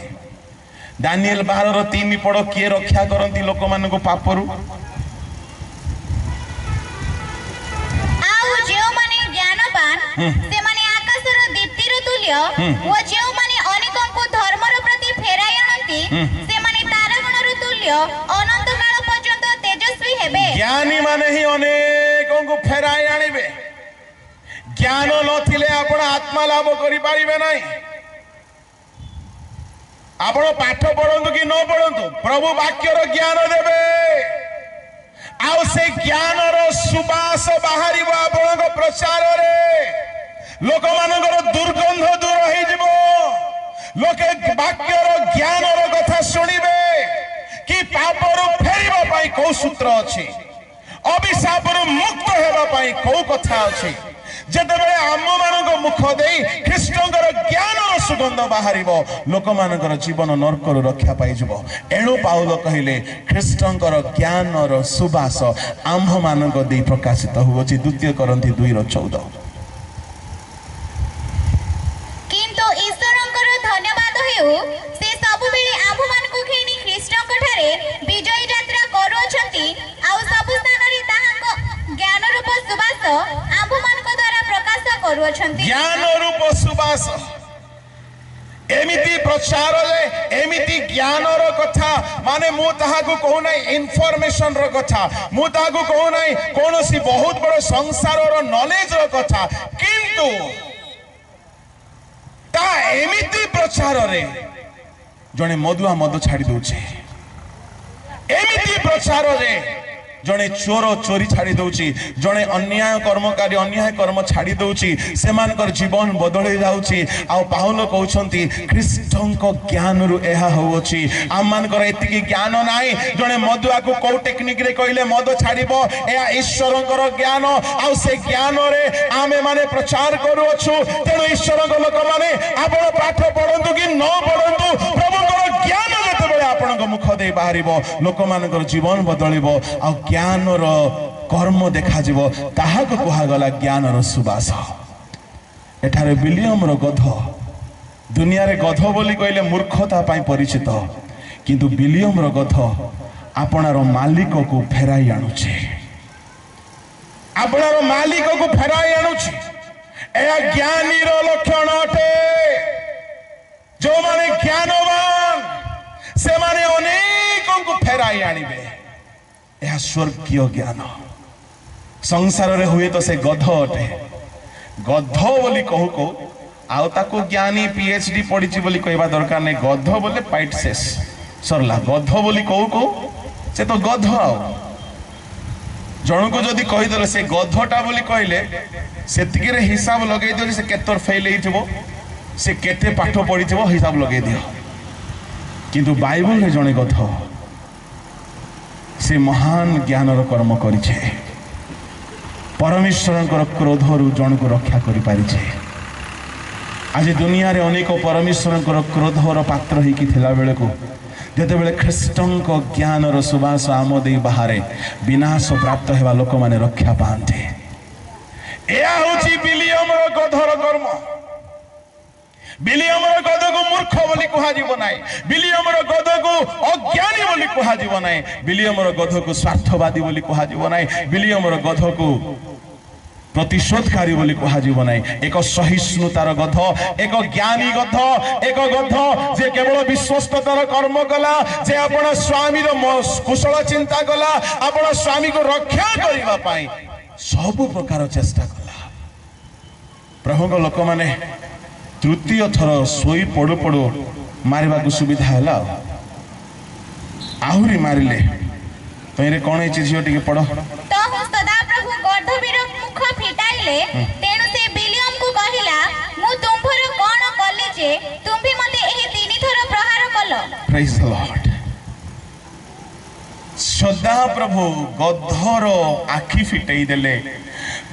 S2: दानिएल 12:3 पढ़ किए रक्षा करंती लोक मान को पापरु
S3: आउ जेउ माने ज्ञानवान से माने आकाशर दीप्तिर तुल्य ओ जेउ माने अनेकों को धर्मर प्रति फेराई आनंती से माने तारागणर तुल्य अनंत काल पर्यंत तेजस्वी हेबे
S2: ज्ञानी माने ही अनेकों को फेराई आनिबे ज्ञान नथिले आपण आत्मा लाभ करि पारिबे नाही आपण पाठ पढंतु कि न पढंतु प्रभु वाक्यर ज्ञान देबे आउ से ज्ञानर सुबास बाहरिबो आपणक प्रचार रे लोक मानकर दुर्गंध दूर होई जिवो लोके वाक्यर ज्ञानर कथा सुनिबे कि पापरु फेरिबा पाई को सूत्र अछि अभिशापरु मुक्त हेबा पाई को कथा अछि जेतेबेले आम मानक मुख देई ख्रीष्टंकर ज्ञानर सुगंध बाहरिबो लोक मानकर जीवन नरकर रक्षा पाई जिवो एणु पाउल कहिले ख्रीष्टंकर ज्ञानर सुबास आम्भ मानक देई प्रकाशित होउछि 2 कोरिन्थी 2:14
S3: किंतु ईश्वरंकर धन्यवाद हेउ से सब बेले आम्भ मानक खेनी ख्रीष्टंक ठारे विजय यात्रा करूछंती आउ सब स्थान रे ताहाको ज्ञान रूप सुबास आम्भ मानक द्वारा प्रकाश करूछंती
S2: ज्ञान रूप सुबास एमिति प्रचार ले एमिति ज्ञानर कथा माने मु ताहाको कहू नै इन्फॉर्मेशन रो कथा मु ताहाको कहू नै कोनोसी बहुत बड़ संसारर नॉलेज रो कथा किंतु ता एमिति प्रचार रे जने मधुआ मद छाड़ी दोछे एमिति प्रचार रे जने चोर चोरी छाड़ी दउची जने अन्याय कर्मकारी अन्याय कर्म छाड़ी दउची सेमानकर जीवन बदले जाउची आ पाउल कहउछंती ख्रीष्टंक ज्ञान रु एहा होउची आम मानकर एतिकी ज्ञान नाही जने मधुआ को को टेक्निक रे कहिले मद छाड़ीबो एहा ईश्वरंकर ज्ञान आ से ज्ञान रे आमे माने प्रचार करू अछु तेनु ईश्वरक लोक माने आपण पाठ पढंतु कि न पढंतु प्रभुकर ज्ञान जेतेबेले आपणक मुख दे बाहरिबो लोक मानकर जीवन बदलिबो आ ज्ञानर कर्म देखा जीवो ताहाको कुहा गला ज्ञानर सुबास एठारे विलियम रो गध दुनिया रे गध बोली कहले मूर्खता पाई परिचित किंतु विलियम रो गध आपनार मालिक को फेराई आनुछे आपनार मालिक को फेराई आनुछे ए ज्ञानी रो लक्षण अटे जो माने ज्ञानवान से माने अनेकों को फेराई आनिबे यह स्वर्गीय ज्ञान संसार रे हुए तो से गध अटे गध बोली कहू को आउ ताको ज्ञानी पीएचडी पढ़ी बोली कहवा दरकार नहीं गध बोले पाइट शेष सरला गध बोली कहू को से तो गध आउ जन को जदि कहीदेले से गधटा बोली कहले सेतिकी रे हिसाब लगे दियो से केतर फेल हेइथिबो से केते पाठ पढ़िथिबो हिसाब लगे दियो किंतु बाइबल रे जने गध से महान ज्ञानर कर्म करिछे परमेश्वरंकर क्रोधरु जन को रक्षा करि पारिछे आज दुनिया रे अनेक परमेश्वरंकर क्रोधर पात्र होइकी थिला बेले को जेते बेले ख्रीष्टंक ज्ञानर सुबास आम देई बाहरे विनाश प्राप्त हेबा लोक माने रक्षा पाते एया होची ବିଲିୟମର ଗଧକୁ ମୂର୍ଖ ବୋଲି କୁହାଯିବ ନାହିଁ, ବିଲିୟମର ଗଧକୁ ଅଜ୍ଞାନୀ ବୋଲି କୁହାଯିବ ନାହିଁ, ବିଲିୟମର ଗଧକୁ ସ୍ୱାର୍ଥବାଦୀ ବୋଲି କୁହାଯିବ ନାହିଁ, ବିଲିୟମର ଗଧକୁ ପ୍ରତିଶୋଧକାରୀ ବୋଲି କୁହାଯିବ ନାହିଁ। ଏକ ସହିଷ୍ଣୁତାର ଗଧ, ଏକ ଜ୍ଞାନୀ ଗଧ, ଏକ ଗଧ ଯେ କେବଳ ବିଶ୍ୱସ୍ତତାର କର୍ମ କଲା, ଯେ ଆପଣ ସ୍ୱାମୀର କୁଶଳ ଚିନ୍ତା କଲା, ଆପଣ ସ୍ୱାମୀକୁ ରକ୍ଷା କରିବା ପାଇଁ ସବୁ ପ୍ରକାର ଚେଷ୍ଟା କଲା। ପ୍ରଭୁଙ୍କ ଲୋକମାନେ ତୃତୀୟ ଥର ଶୋଇ ପଡୁ ପଡୁ ମାରିବାକୁ ସୁବିଧା ହେଲା, ଆହୁରି ମାରିଲେ। ତଇରେ କଣ ହେଇଛି ଝିଅ ଟିକେ ପଢ।
S3: ସଦାପ୍ରଭୁ ଗର୍ଦ୍ଧବୀର ମୁଖ ଫିଟାଇଲେ, ତେଣୁ ସେ ବିଲିୟମକୁ କହିଲା, ମୁଁ ତୁମ୍ଭର କଣ କଲି ଯେ ତୁମ୍ଭେ ମୋତେ ଏହି 3 ଥର ପ୍ରହାର କଲ?
S2: ପ୍ରେଜ୍ ଦ ଲର୍ଡ। ସଦାପ୍ରଭୁ ଗଧର ଆଖି ଫିଟେଇ ଦେଲେ,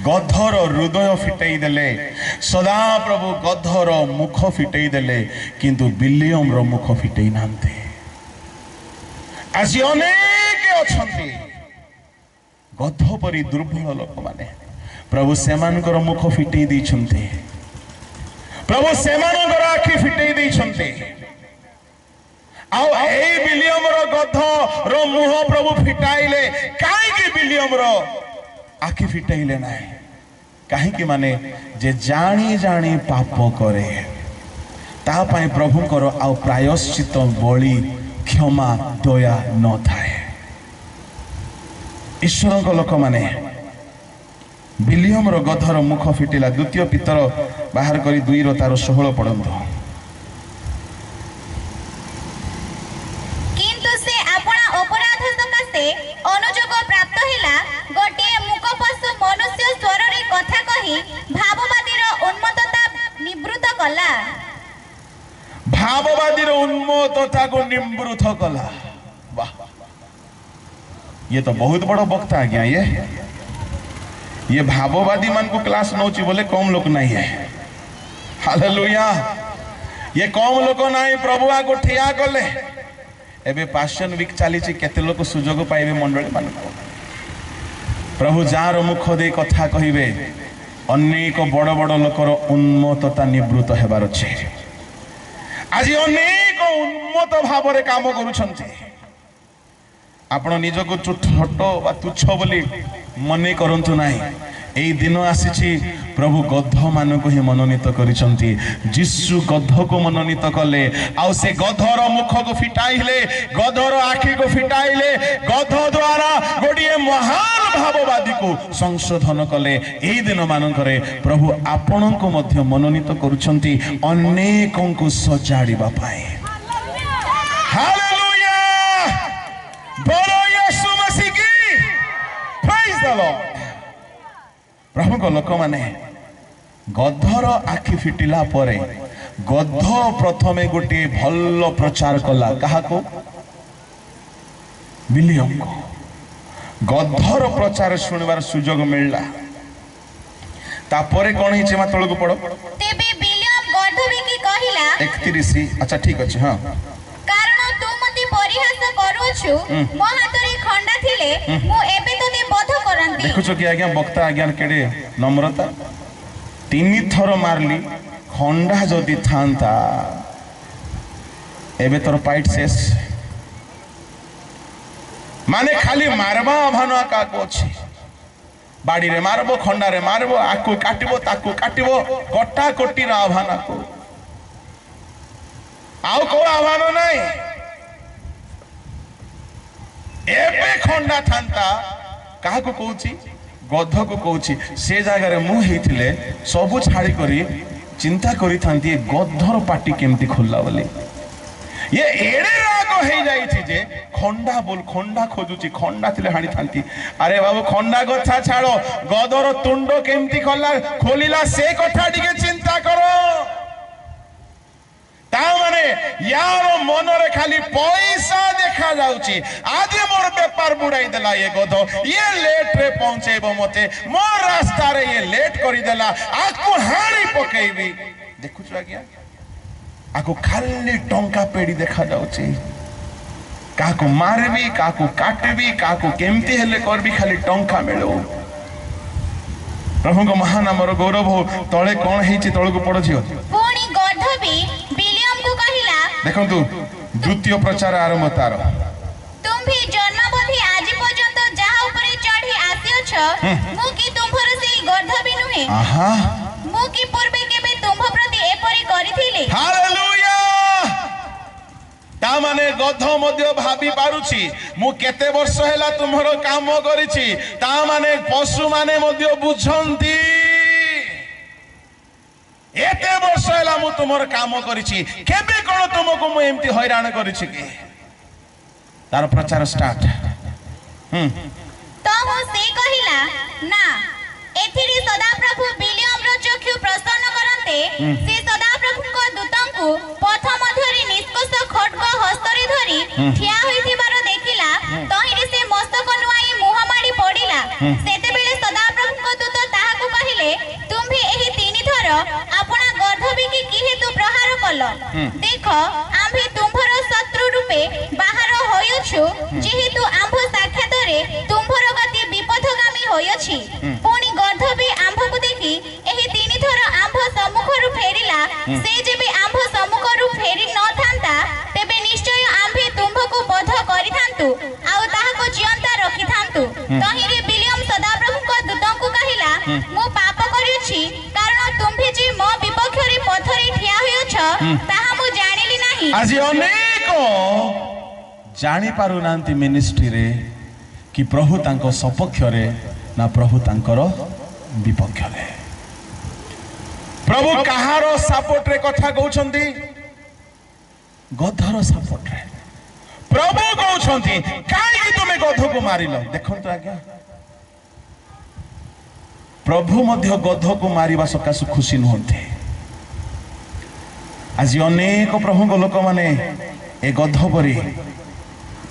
S2: ଗଧର ହୃଦୟ ଫିଟେଇ ଦେଲେ, ସଦାପ୍ରଭୁ ଗଧର ମୁଖ ଫିଟେଇ ଦେଲେ, କିନ୍ତୁ ବିଲିୟମର ମୁଖ ଫିଟେଇ ନାହାନ୍ତି। ଆଜି ଅନେକ ଅଛନ୍ତି ଗଧ ପରି ଦୁର୍ବଳ ଲୋକମାନେ, ପ୍ରଭୁ ସେମାନଙ୍କର ମୁଖ ଫିଟେଇ ଦେଇଛନ୍ତି, ପ୍ରଭୁ ସେମାନଙ୍କର ଆଖି ଫିଟେଇ ଦେଇଛନ୍ତି। ଆଉ ଏଇ ବିଲିୟମର ଗଧର ମୁହଁ ପ୍ରଭୁ ଫିଟାଇଲେ, କାହିଁକି ବିଲିୟମର ଆଖି ଫିଟାଇଲେ ନାହିଁ? କାହିଁକି ମାନେ ଯେ ଜାଣି ଜାଣି ପାପ କରେ ତା ପାଇଁ ପ୍ରଭୁଙ୍କର ଆଉ ପ୍ରାୟଶ୍ଚିତ ବଳି କ୍ଷମା ଦୟା ନଥାଏ। ଈଶ୍ୱରଙ୍କ ଲୋକମାନେ ବିଲିୟମର ଗଧର ମୁଖ ଫିଟିଲା। ଦ୍ୱିତୀୟ ପିତର ବାହାର କରି 2:16 ପଢନ୍ତୁ।
S3: କିନ୍ତୁ ସେ ଆପଣା ଅପରାଧ ସକାଶେ ଅନୁଯୋଗ ପ୍ରାପ୍ତ ହେଲା, ଗୋଟିଏ ମୂକ ପଶୁ ମନୁଷ୍ୟ ସ୍ୱରରେ କଥା କହି ଭାବବାଦୀର ଉନ୍ମତ୍ତତା ନିବୃତ୍ତ କଲା।
S2: ଭାବବାଦୀର ଉନ୍ମତ୍ତତାକୁ ନିବୃତ୍ତ କଲା। ବାଃ, ये तो बहुत बड़ा वक्ता आज्ञा। ये भाववादी मान को क्लास नौची बोले कम लोग नहीं है। हालेलुया। ये कम लोग नहीं, प्रभु आगो ठिया गले। एबे पैशन वीक चली केते लोग सुजोग पाइबे मंडली मान को। प्रभु जार मुख दे कथा कहिबे, अनेक बड़ बड़ लोकर उन्मत्तता निवृत्त हेबार अछि। आज अनेक उन्मत्त भाव रे काम करूछन्ते। आपण निजको छोट बा तुच्छ बोली मने करंतु नाही। एई दिन आसीछि प्रभु गध मानक ही मनोनीत करिसंती। जिसु गध को मनोनीत कले, आउ से गधर मुख को फिटाइले, गधर आखि को फिटाइले, गध द्वारा गोटिए महान भाववादी को संशोधन कले। एई दिन मानकरे प्रभु आपण को मध्य मनोनीत करुछंती अनेकों को सजाड़िबा पाए। हालेलुया। बोलो यीशु मसीह की। Praise the Lord. प्रभु को लोक माने गधर आखि फिटिला परे गध प्रथमे गोटे भल प्रचार कला। कहा को? विलियम को। गधर प्रचार सुनबार सुजोग मिलला। तापरे कोन हिचे मा तळको पड़ो।
S3: तेबे विलियम गधवी की कहिला
S2: 31। अच्छा ठीक अछि। हां, परिहास करूछु, मो हातरे खंडा थिले मु एबे तते बध करंती। देखुछो कि आज्ञा वक्ता आज्ञा केडे नम्रता। 3 थर मारली, खंडा जदि थांता एबे तोर पाइट शेष। माने खाली मारबा भानुआ का को अछि। बाड़ी रे मारबो, खंडा रे मारबो, आकु काटिबो, ताकु काटिबो, कटा कोटी रा आभाना को आउ को आभानो नाही। एबे खंडा थांता कहा को कहूची? गध को कहूची। से जगह मु हेथिले सब छाड़ी करी चिंता करी थांती गधर पाटी केमती खोलला बोली। ये एड़े राग हे जाई थी जे खंडा बोल, खंडा खोजुची, खंडा थिले हाणी थांती। अरे बाबू खंडा कथा छाड़ो, गधर तुंड केमती खोलिला से कथा टिके चिंता करो। तामाने यार मनरे खाली पैसा देखा जाउची। आज मोर पेपर बुड़ाई देला ये गध, ये लेट रे पहुंचेबो मते, मोर रास्ता रे ये लेट करी देला, आकु हाणी पकेइबी। देखु छ आज्ञा, आकु खाली टंका पेड़ी देखा जाउची। काकु मारबी, काकु काटबी, काकु केमती हेले करबी, खाली टंका मिलो। प्रभु को महान नामर गौरव हो। तळे कोन हेची तळको पड़ो छियो।
S3: पुणी गधवी
S2: ଦେଖନ୍ତୁ ଦ୍ୱିତୀୟ ପ୍ରଚାର ଆରମ୍ଭ ତାର।
S3: ତୁମ୍ଭେ ଜନ୍ମବଧି ଆଜି ପର୍ଯ୍ୟନ୍ତ ଯାହା ଉପରେ ଚଢ଼ି ଆସିଅଛ ମୁଁ କି ତୁମ୍ଭର ସେଇ ଗର୍ଦ୍ଧବି ନୁହେଁ।
S2: ଆହା
S3: ମୁଁ କି ପୂର୍ବେ କେବେ ତୁମ୍ଭ ପ୍ରତି ଏପରି କରିଥିଲି?
S2: ହାଲେଲୁୟା। ତା ମାନେ ଗଧ ମଧ୍ୟ ଭାବି ପାରୁଛି ମୁଁ କେତେ ବର୍ଷ ହେଲା ତୁମର କାମ କରିଛି। ତା ମାନେ ପଶୁ ମାନେ ମଧ୍ୟ ବୁଝନ୍ତି ଏତେ ବର୍ଷ ହେଲା ମୁଁ ତୁମର କାମ କରିଛି, କେବେ କଣ ତୁମକୁ ମୁଁ ଏମିତି ହଇରାଣ କରିଛି କି? ତାର ପ୍ରଚାର ଷ୍ଟାର୍ଟ।
S3: ତହୁ ସେ କହିଲା ନା, ଏଥିରେ ସଦାପ୍ରଭୁ ବିଲିୟମର ଚକ୍ଷୁ ପ୍ରସନ୍ନ କରନ୍ତେ ସେ ସଦାପ୍ରଭୁଙ୍କ ଦୂତଙ୍କୁ ପଥ ମଧ୍ୟରେ ନିଷ୍କୋଷ ଖଡ୍ଗ ହସ୍ତରେ ଧରି ଠିଆ ହୋଇଥିବାର ଦେଖିଲା। ତହିଁରେ ସେ ମସ୍ତକ ନୁଆଇ ମୁହଁ ମାଡ଼ି ପଡ଼ିଲା। ସେତେବେଳେ ସଦାପ୍ରଭୁଙ୍କ ଦୂତ ତାହାକୁ କହିଲେ, ତୁମ୍ଭେ ଏହି 3 ଥର ଆପଣା ଗର୍ଦ୍ଧବିକି କି ହେତୁ ପ୍ରହାର କଲ? ଦେଖ, ଆମ୍ଭେ ତୁମ୍ଭର ଶତ୍ରୁ ରୂପେ ବାହାର ହୋଇଅଛୁ, ଯେହେତୁ ଆମ୍ଭ ସାକ୍ଷାତରେ ତୁମ୍ଭର ଗତି ବିପଥଗାମୀ ହୋଇଅଛି। ପୁଣି ଗର୍ଦ୍ଧବି ଆମ୍ଭକୁ ଦେଖି ଏହି 3 ଥର ଆମ୍ଭ ସମ୍ମୁଖରୁ ଫେରିଲା। ସେ ଯେବେ ଆମ୍ଭ ସମ୍ମୁଖରୁ ଫେରି ନଥାନ୍ତା ତେବେ ନିଶ୍ଚୟ ଆମ୍ଭେ ତୁମ୍ଭକୁ ବଧ କରିଥାନ୍ତୁ ଆଉ ତାହାକୁ ଜିଅନ୍ତା ରଖିଥାନ୍ତୁ। ତହିଁରେ ବିଲିୟମ ସଦାପ୍ରଭୁଙ୍କ ଦୂତଙ୍କୁ କହିଲା, ମୁଁ ପାପ କରିଅଛି, କାରଣ ତୁମ୍ଭେ ଯେ ମୋ ବିପକ୍ଷରେ ପଥରେ ଠିଆ ହୋଇଅଛ ତାହା ମୁଁ ଜାଣିଲି ନାହିଁ।
S2: ଆଜି ଅନେକ ଜାଣି ପାରୁନାହାନ୍ତି ମିନିଷ୍ଟ୍ରିରେ କି ପ୍ରଭୁ ତାଙ୍କ ସପକ୍ଷରେ ନା ପ୍ରଭୁ ତାଙ୍କର ବିପକ୍ଷରେ। ପ୍ରଭୁ କାହାର ସାପୋର୍ଟରେ କଥା କହୁଛନ୍ତି? ଗଧର ସାପୋର୍ଟରେ। ପ୍ରଭୁ କହୁଛନ୍ତି କାହିଁକି ତୁମେ ଗଧକୁ ମାରିଲ? ଦେଖନ୍ତୁ ଆଜ୍ଞା, ପ୍ରଭୁ ମଧ୍ୟ ଗଧକୁ ମାରିବା ସକାଶେ ଖୁସି ନୁହନ୍ତି। ଆଜି ଅନେକ ପ୍ରଭୁଙ୍କ ଲୋକମାନେ ଏ ଗଧ ପରି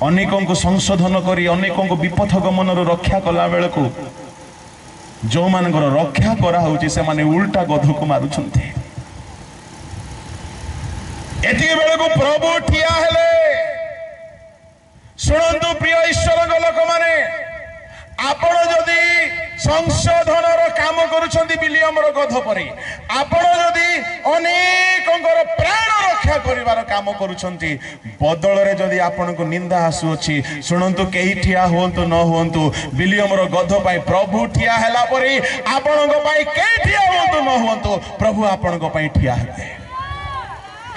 S2: ଅନେକଙ୍କୁ ସଂଶୋଧନ କରି ଅନେକଙ୍କୁ ବିପଥ ଗମନରୁ ରକ୍ଷା କଲା ବେଳକୁ ଯେଉଁମାନଙ୍କର ରକ୍ଷା କରାହଉଛି ସେମାନେ ଉଲ୍ଟା ଗଧକୁ ମାରୁଛନ୍ତି। ଏତିକି ବେଳକୁ ପ୍ରଭୁ ଠିଆ ହେଲେ। ଶୁଣନ୍ତୁ ପ୍ରିୟ ଈଶ୍ୱରଙ୍କ ଲୋକମାନେ, ଆପଣ ଯଦି ସଂଶୋଧନର କାମ କରୁଛନ୍ତି ବିଲିୟମର ଗଧ ପରି, ଆପଣ ଯଦି ଅନେକଙ୍କର ପ୍ରାଣ ରକ୍ଷା କରିବାର କାମ କରୁଛନ୍ତି, ବଦଳରେ ଯଦି ଆପଣଙ୍କୁ ନିନ୍ଦା ଆସୁଅଛି, ଶୁଣନ୍ତୁ କେହି ଠିଆ ହୁଅନ୍ତୁ ନ ହୁଅନ୍ତୁ, ବିଲିୟମର ଗଧ ପାଇଁ ପ୍ରଭୁ ଠିଆ ହେଲା ପରି ଆପଣଙ୍କ ପାଇଁ କେହି ଠିଆ ହୁଅନ୍ତୁ ନ ହୁଅନ୍ତୁ, ପ୍ରଭୁ ଆପଣଙ୍କ ପାଇଁ ଠିଆ ହେବେ।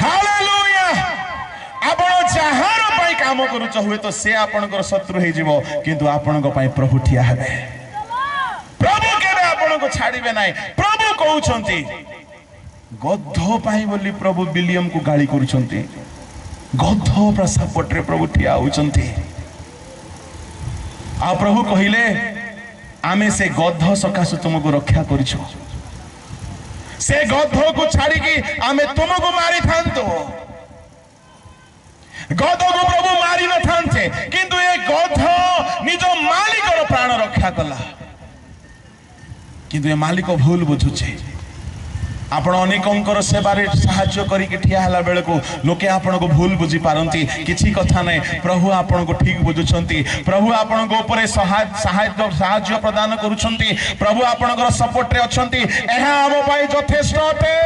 S2: ହାଲେଲୁୟା। ଆପଣ ଯାହାର ପାଇଁ କାମ କରୁଛ ହୁଏତ ସେ ଆପଣଙ୍କର ଶତ୍ରୁ ହେଇଯିବ, କିନ୍ତୁ ଆପଣଙ୍କ ପାଇଁ ପ୍ରଭୁ ଠିଆ ହେବେ। ପ୍ରଭୁ କେବେ ଆପଣଙ୍କୁ ଛାଡ଼ିବେ ନାହିଁ। ପ୍ରଭୁ କହୁଛନ୍ତି ଗଧ ପାଇଁ ବୋଲି ପ୍ରଭୁ ବିଲିୟମକୁ ଗାଳି କରୁଛନ୍ତି। ଗଧ ସାପୋର୍ଟରେ ପ୍ରଭୁ ଠିଆ ହେଉଛନ୍ତି। ଆଉ ପ୍ରଭୁ କହିଲେ, ଆମେ ସେ ଗଧ ସକାଶେ ତୁମକୁ ରକ୍ଷା କରିଛୁ। ସେ ଗଧକୁ ଛାଡ଼ିକି ଆମେ ତୁମକୁ ମାରିଥାନ୍ତୁ। ଗଧକୁ ପ୍ରଭୁ ମାରି ନଥାନ୍ତେ, କିନ୍ତୁ ଏ ଗଧ ନିଜ ମାଲିକର ପ୍ରାଣ ରକ୍ଷା କଲା। କିନ୍ତୁ ଏ ମାଲିକ ଭୁଲ ବୁଝୁଛି। ଆପଣ ଅନେକଙ୍କର ସେବାରେ ସାହାଯ୍ୟ କରିକି ଠିଆ ହେଲା ବେଳକୁ ଲୋକେ ଆପଣଙ୍କୁ ଭୁଲ ବୁଝି ପାରନ୍ତି। କିଛି କଥା ନାହିଁ, ପ୍ରଭୁ ଆପଣଙ୍କୁ ଠିକ ବୁଝୁଛନ୍ତି। ପ୍ରଭୁ ଆପଣଙ୍କ ଉପରେ ସାହାଯ୍ୟ ପ୍ରଦାନ କରୁଛନ୍ତି। ପ୍ରଭୁ ଆପଣଙ୍କର ସପୋର୍ଟରେ ଅଛନ୍ତି। ଏହା ଆମ ପାଇଁ ଯଥେଷ୍ଟ ଅଟେ।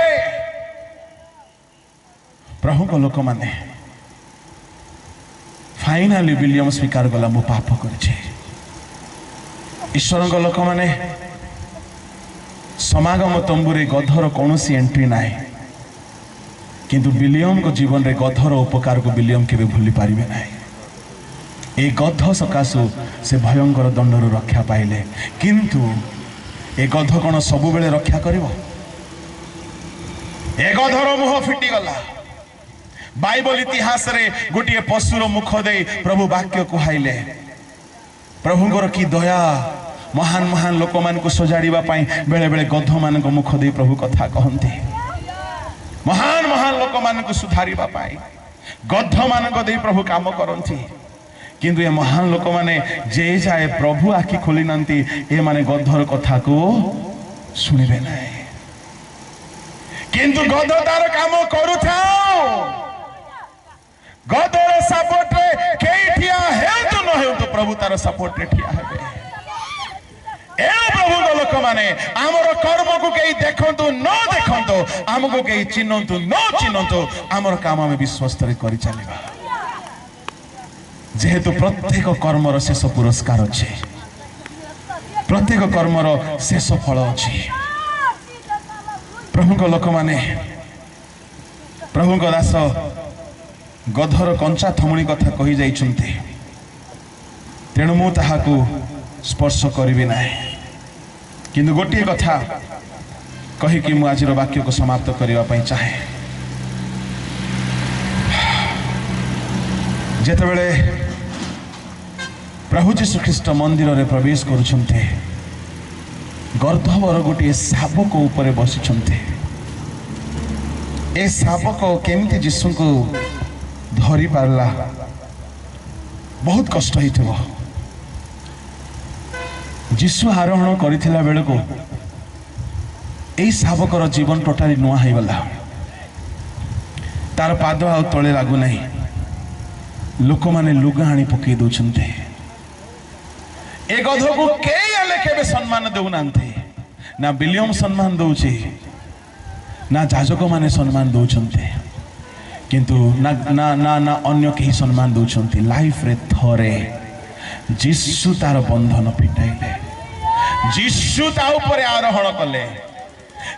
S2: ପ୍ରଭୁଙ୍କ ଲୋକମାନେ ଫାଇନାଲି ବିଲିୟମ ସ୍ୱୀକାର କଲା, ମୁଁ ପାପ କରିଛି। ଈଶ୍ୱରଙ୍କ ଲୋକମାନେ ସମାଗମ ତମ୍ବୁରେ ଗଧର କୌଣସି ଏଣ୍ଟ୍ରି ନାହିଁ, କିନ୍ତୁ ବିଲିୟମଙ୍କ ଜୀବନରେ ଗଧର ଉପକାରକୁ ବିଲିୟମ କେବେ ଭୁଲି ପାରିବେ ନାହିଁ। ଏ ଗଧ ସକାଶୁ ସେ ଭୟଙ୍କର ଦଣ୍ଡରୁ ରକ୍ଷା ପାଇଲେ। କିନ୍ତୁ ଏ ଗଧ କ'ଣ ସବୁବେଳେ ରକ୍ଷା କରିବ? ଏ ଗଧର ମୁହଁ ଫିଟିଗଲା। ବାଇବଲ ଇତିହାସରେ ଗୋଟିଏ ପଶୁର ମୁଖ ଦେଇ ପ୍ରଭୁ ବାକ୍ୟ କୁହାଇଲେ। ପ୍ରଭୁଙ୍କର କି ଦୟା! ମହାନ ମହାନ ଲୋକମାନଙ୍କୁ ସଜାଡ଼ିବା ପାଇଁ ବେଳେ ବେଳେ ଗଧ ମାନଙ୍କ ମୁଖ ଦେଇ ପ୍ରଭୁ କଥା କହନ୍ତି। ମହାନ ମହାନ ଲୋକମାନଙ୍କୁ ସୁଧାରିବା ପାଇଁ ଗଧ ମାନଙ୍କ ଦେଇ ପ୍ରଭୁ କାମ କରନ୍ତି। କିନ୍ତୁ ଏ ମହାନ ଲୋକମାନେ ଯେ ଯାଏ ପ୍ରଭୁ ଆଖି ଖୋଲି ନାହାନ୍ତି, ଏମାନେ ଗଧର କଥାକୁ ଶୁଣିବେ ନାହିଁ। କିନ୍ତୁ ଗଧ ତାର କାମ କରୁଥାଉ। ଗଧର ସପୋର୍ଟରେ କେହି ଠିଆ ହେଉନ୍ତୁ ନ ହେଉନ୍ତୁ, ପ୍ରଭୁ ତାର ସପୋର୍ଟରେ ଠିଆ ହେବେ। ଏଣୁ ପ୍ରଭୁଙ୍କ ଲୋକମାନେ ଆମର କର୍ମକୁ କେହି ଦେଖନ୍ତୁ ନ ଦେଖନ୍ତୁ, आमको कहीं चिन्हतु न चिन्हतु आमर काम आम विश्वस्त कर चलवा जेहेतु प्रत्येक कर्मर शेष पुरस्कार अच्छे प्रत्येक कर्मर शेष फल अच्छी प्रभु लोक माने प्रभु दास गधर कंचा थमुणी कथा कही जाइछन्ते तेणु मु ताहाकु स्पर्श करिबि नाही किंतु गोटे कथा कही कि मु आजिर वाक्य को समाप्त करबा पई चाहे जेतेबेले प्रभु जीशु ख्रीष्ट मंदिर रे प्रवेश करुछन्ते गर्दभर गोटे शावक ऊपर बसिछन्ते ए शावक केमिति जीशु को धरी पारला बहुत कष्ट होइथिबो जीशु आरोहण करिथिला बेले को ए शावकर जीवन टोटाली नुआ हो गला तार पाद आ तले लागू नहीं लोक माने लुगा आनी पकई दउछन्ते ए गध को केई आले केबे सम्मान देउनांते ना विलियम सम्मान दउछि ना जाजक माने सम्मान दउछन्ते किंतु ना ना ना ना अन्य कहीं सम्मान दउछन्ते लाइफ रे थरे जीशु तार बंधन फिटाइले जीशु ता ऊपर आरोहण कले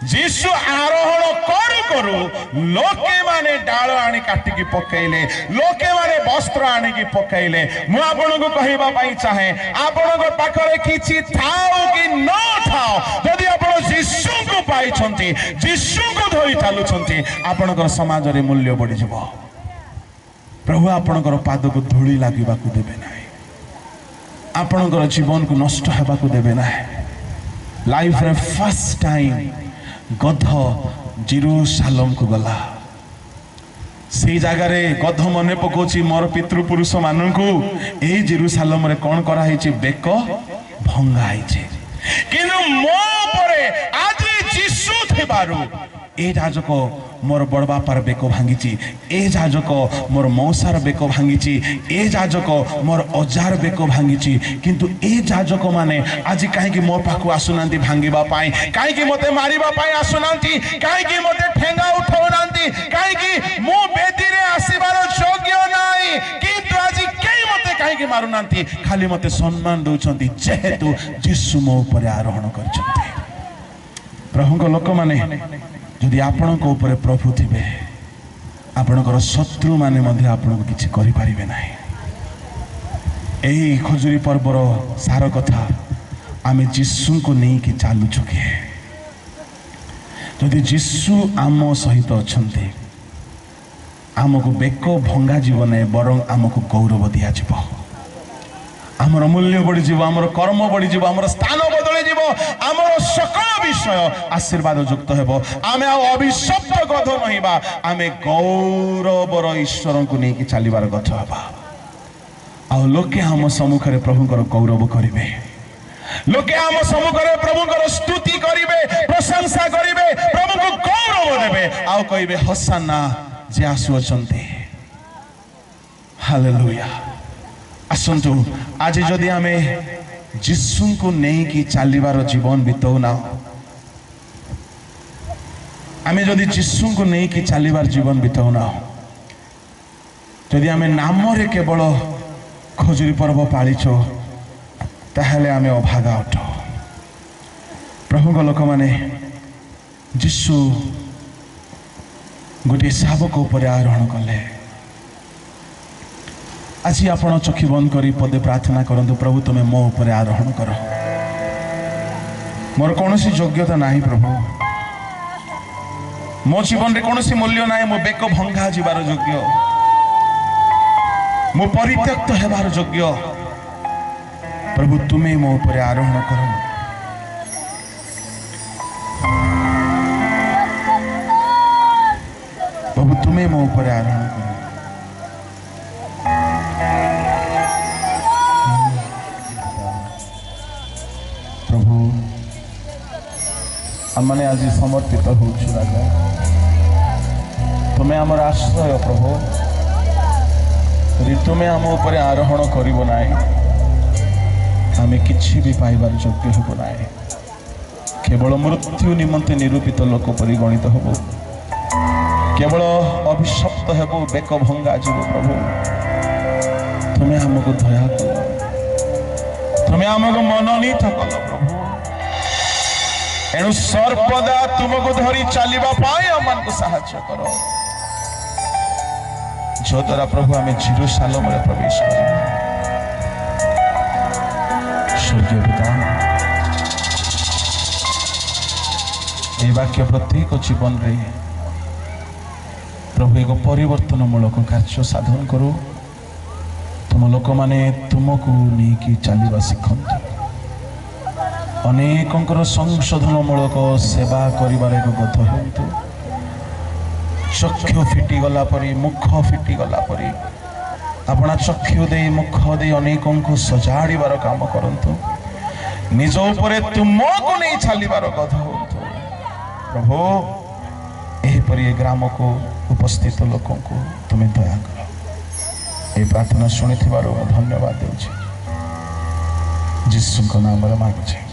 S2: जीशु आरोहण करू करू लोके माने डाल आनी काटिकी पकईले लोके माने वस्त्र आनिकी पकईले मु आपनको कहबा पई चाहे आपनको पाखरे किछि थाओ कि न थाओ यदि आपण जीशु को पाई छंती जीशु को धरि चालू छंती आपनकर समाज रे मूल्य बढ़ी जबो प्रभु आपनकर पाद को धूली लागिबा को देबे नाही आपनकर जीवन को नष्ट हेबा को देबे नाही लाइफ रे फर्स्ट टाइम गध जेरूसालेम को गला से जगार गध मन पकोची मोर पितृपुरुष मानू ए जेरूसालेम रे कौन करा बेक भंगा किंतु मो परे आज जीशु थिबारु ए जाजक मोर बड़ बापार बेक भांगी ए जाजक मोर मौसार बेक भांगी ए जाजक मोर अजार बेक भांगी किंतु ए जाजक माने आज कहीं मो पाखु आसुना भांगा कहीं मते मारिबा पाई आसुना कहीं मते ठेंगा उठाऊना कहीं मो बेदी रे आसीबार योग्य नाई किंतु आज कई मते कहीं मारुना खाली मते सम्मान दउछन्ती जेहेतु जीशु मो ऊपर आरोहण करछन्ती प्रभु को लोक माने यदि आपण को ऊपर प्रभु थिबे आपणकर शत्रु माने मध्य आपण को किछि करि परिबे नाही एही खजुरी पर्वर सार कथा आमे जीशु को नहीं कि चालू चुके यदि जीशु आम सहित अछन्ते आमको बेक भंगा जीवन है बरं आमको गौरव दिया जीव आमर मूल्य बढ़ी जीव आमर कर्म बढ़ी जीव आमर स्थान बदली जीव आमर सकल विषय आशीर्वाद युक्त हेबो आमे आ अभिशप्त गध नहिबा आमे गौरवर ईश्वर को नहीं कि चलिबार गध हेबा आ लोके हम सम्मुख रे प्रभुकर गौरव करिवे लोके हम सम्मुख रे प्रभुकर स्तुति करिवे प्रशंसा करिवे प्रभु को गौरव देबे आ कहिबे होसाना जे आसु अछन्ते हालेलुया आसंतु आज जदि आमे जीशु को नहीं कि चलिबार जीवन बितौना आमे जदि जीशु को नहीं कि चलिबार जीवन बितौना जदि आमे नाम रे केवल खजुरी पर्व पालिछो ताहले आमे अभागा अट प्रभु को लोक माने जीशु गोटे शावक ऊपर आरोहण कले आज आपण चक्षु बंद करी पदे प्रार्थना करंतु प्रभु तुम्हें मो ऊपर आरोहण कर मोर कौनसी योग्यता नहीं प्रभु मो जीवन रे कौनसी मूल्य नहीं मो बेक भंगा जीवार योग्य मो परित्यक्त हेबार योग्य प्रभु तुम्हें मो ऊपर आरोहण कर प्रभु तुम्हें मो ऊपर आरोहण कर आमने आज समर्पित हो तुम्हें आमर आश्रय प्रभु यदि तुम्हें आम उपर आरोहण करिबो नाही आमे किछि भी पाइबार योग्य होबो नाही
S4: केवल मृत्यु निमंते निरूपित लोक परिगणित हब केवल अभिशप्त हेबु बेक भंगा जीव प्रभु तुम्हें हमको दया कल तुम्हें हमको मनोनीत कल प्रभु एणु सर्वदा तुमको धरी चलवा आम को साहाय्य कर जो द्वारा प्रभु आम जेरूसालेम में प्रवेश कर स्वर्गीय पिता ये वाक्य प्रत्येक जीवन रे प्रभु एक परिवर्तनमूलक कार्य साधन करू तुम लोक माने तुमको नहीं चलवा शिखंतु अनेकंकर संशोधनमूलक सेवा करिबार एक गत हेतु चक्षु फिटिगला परी मुख फिटिगला परी अपना चक्षु दे मुख दे अनेकों सजाड़बार काम करंतु निज उपरे तुमको नहीं चलबार गध होतु प्रभु एहीपरि ग्राम को उपस्थित लोक तुम्हें दया कर ये प्रार्थना शुणी धन्यवाद देउछि जीसु नाम मांगुछि।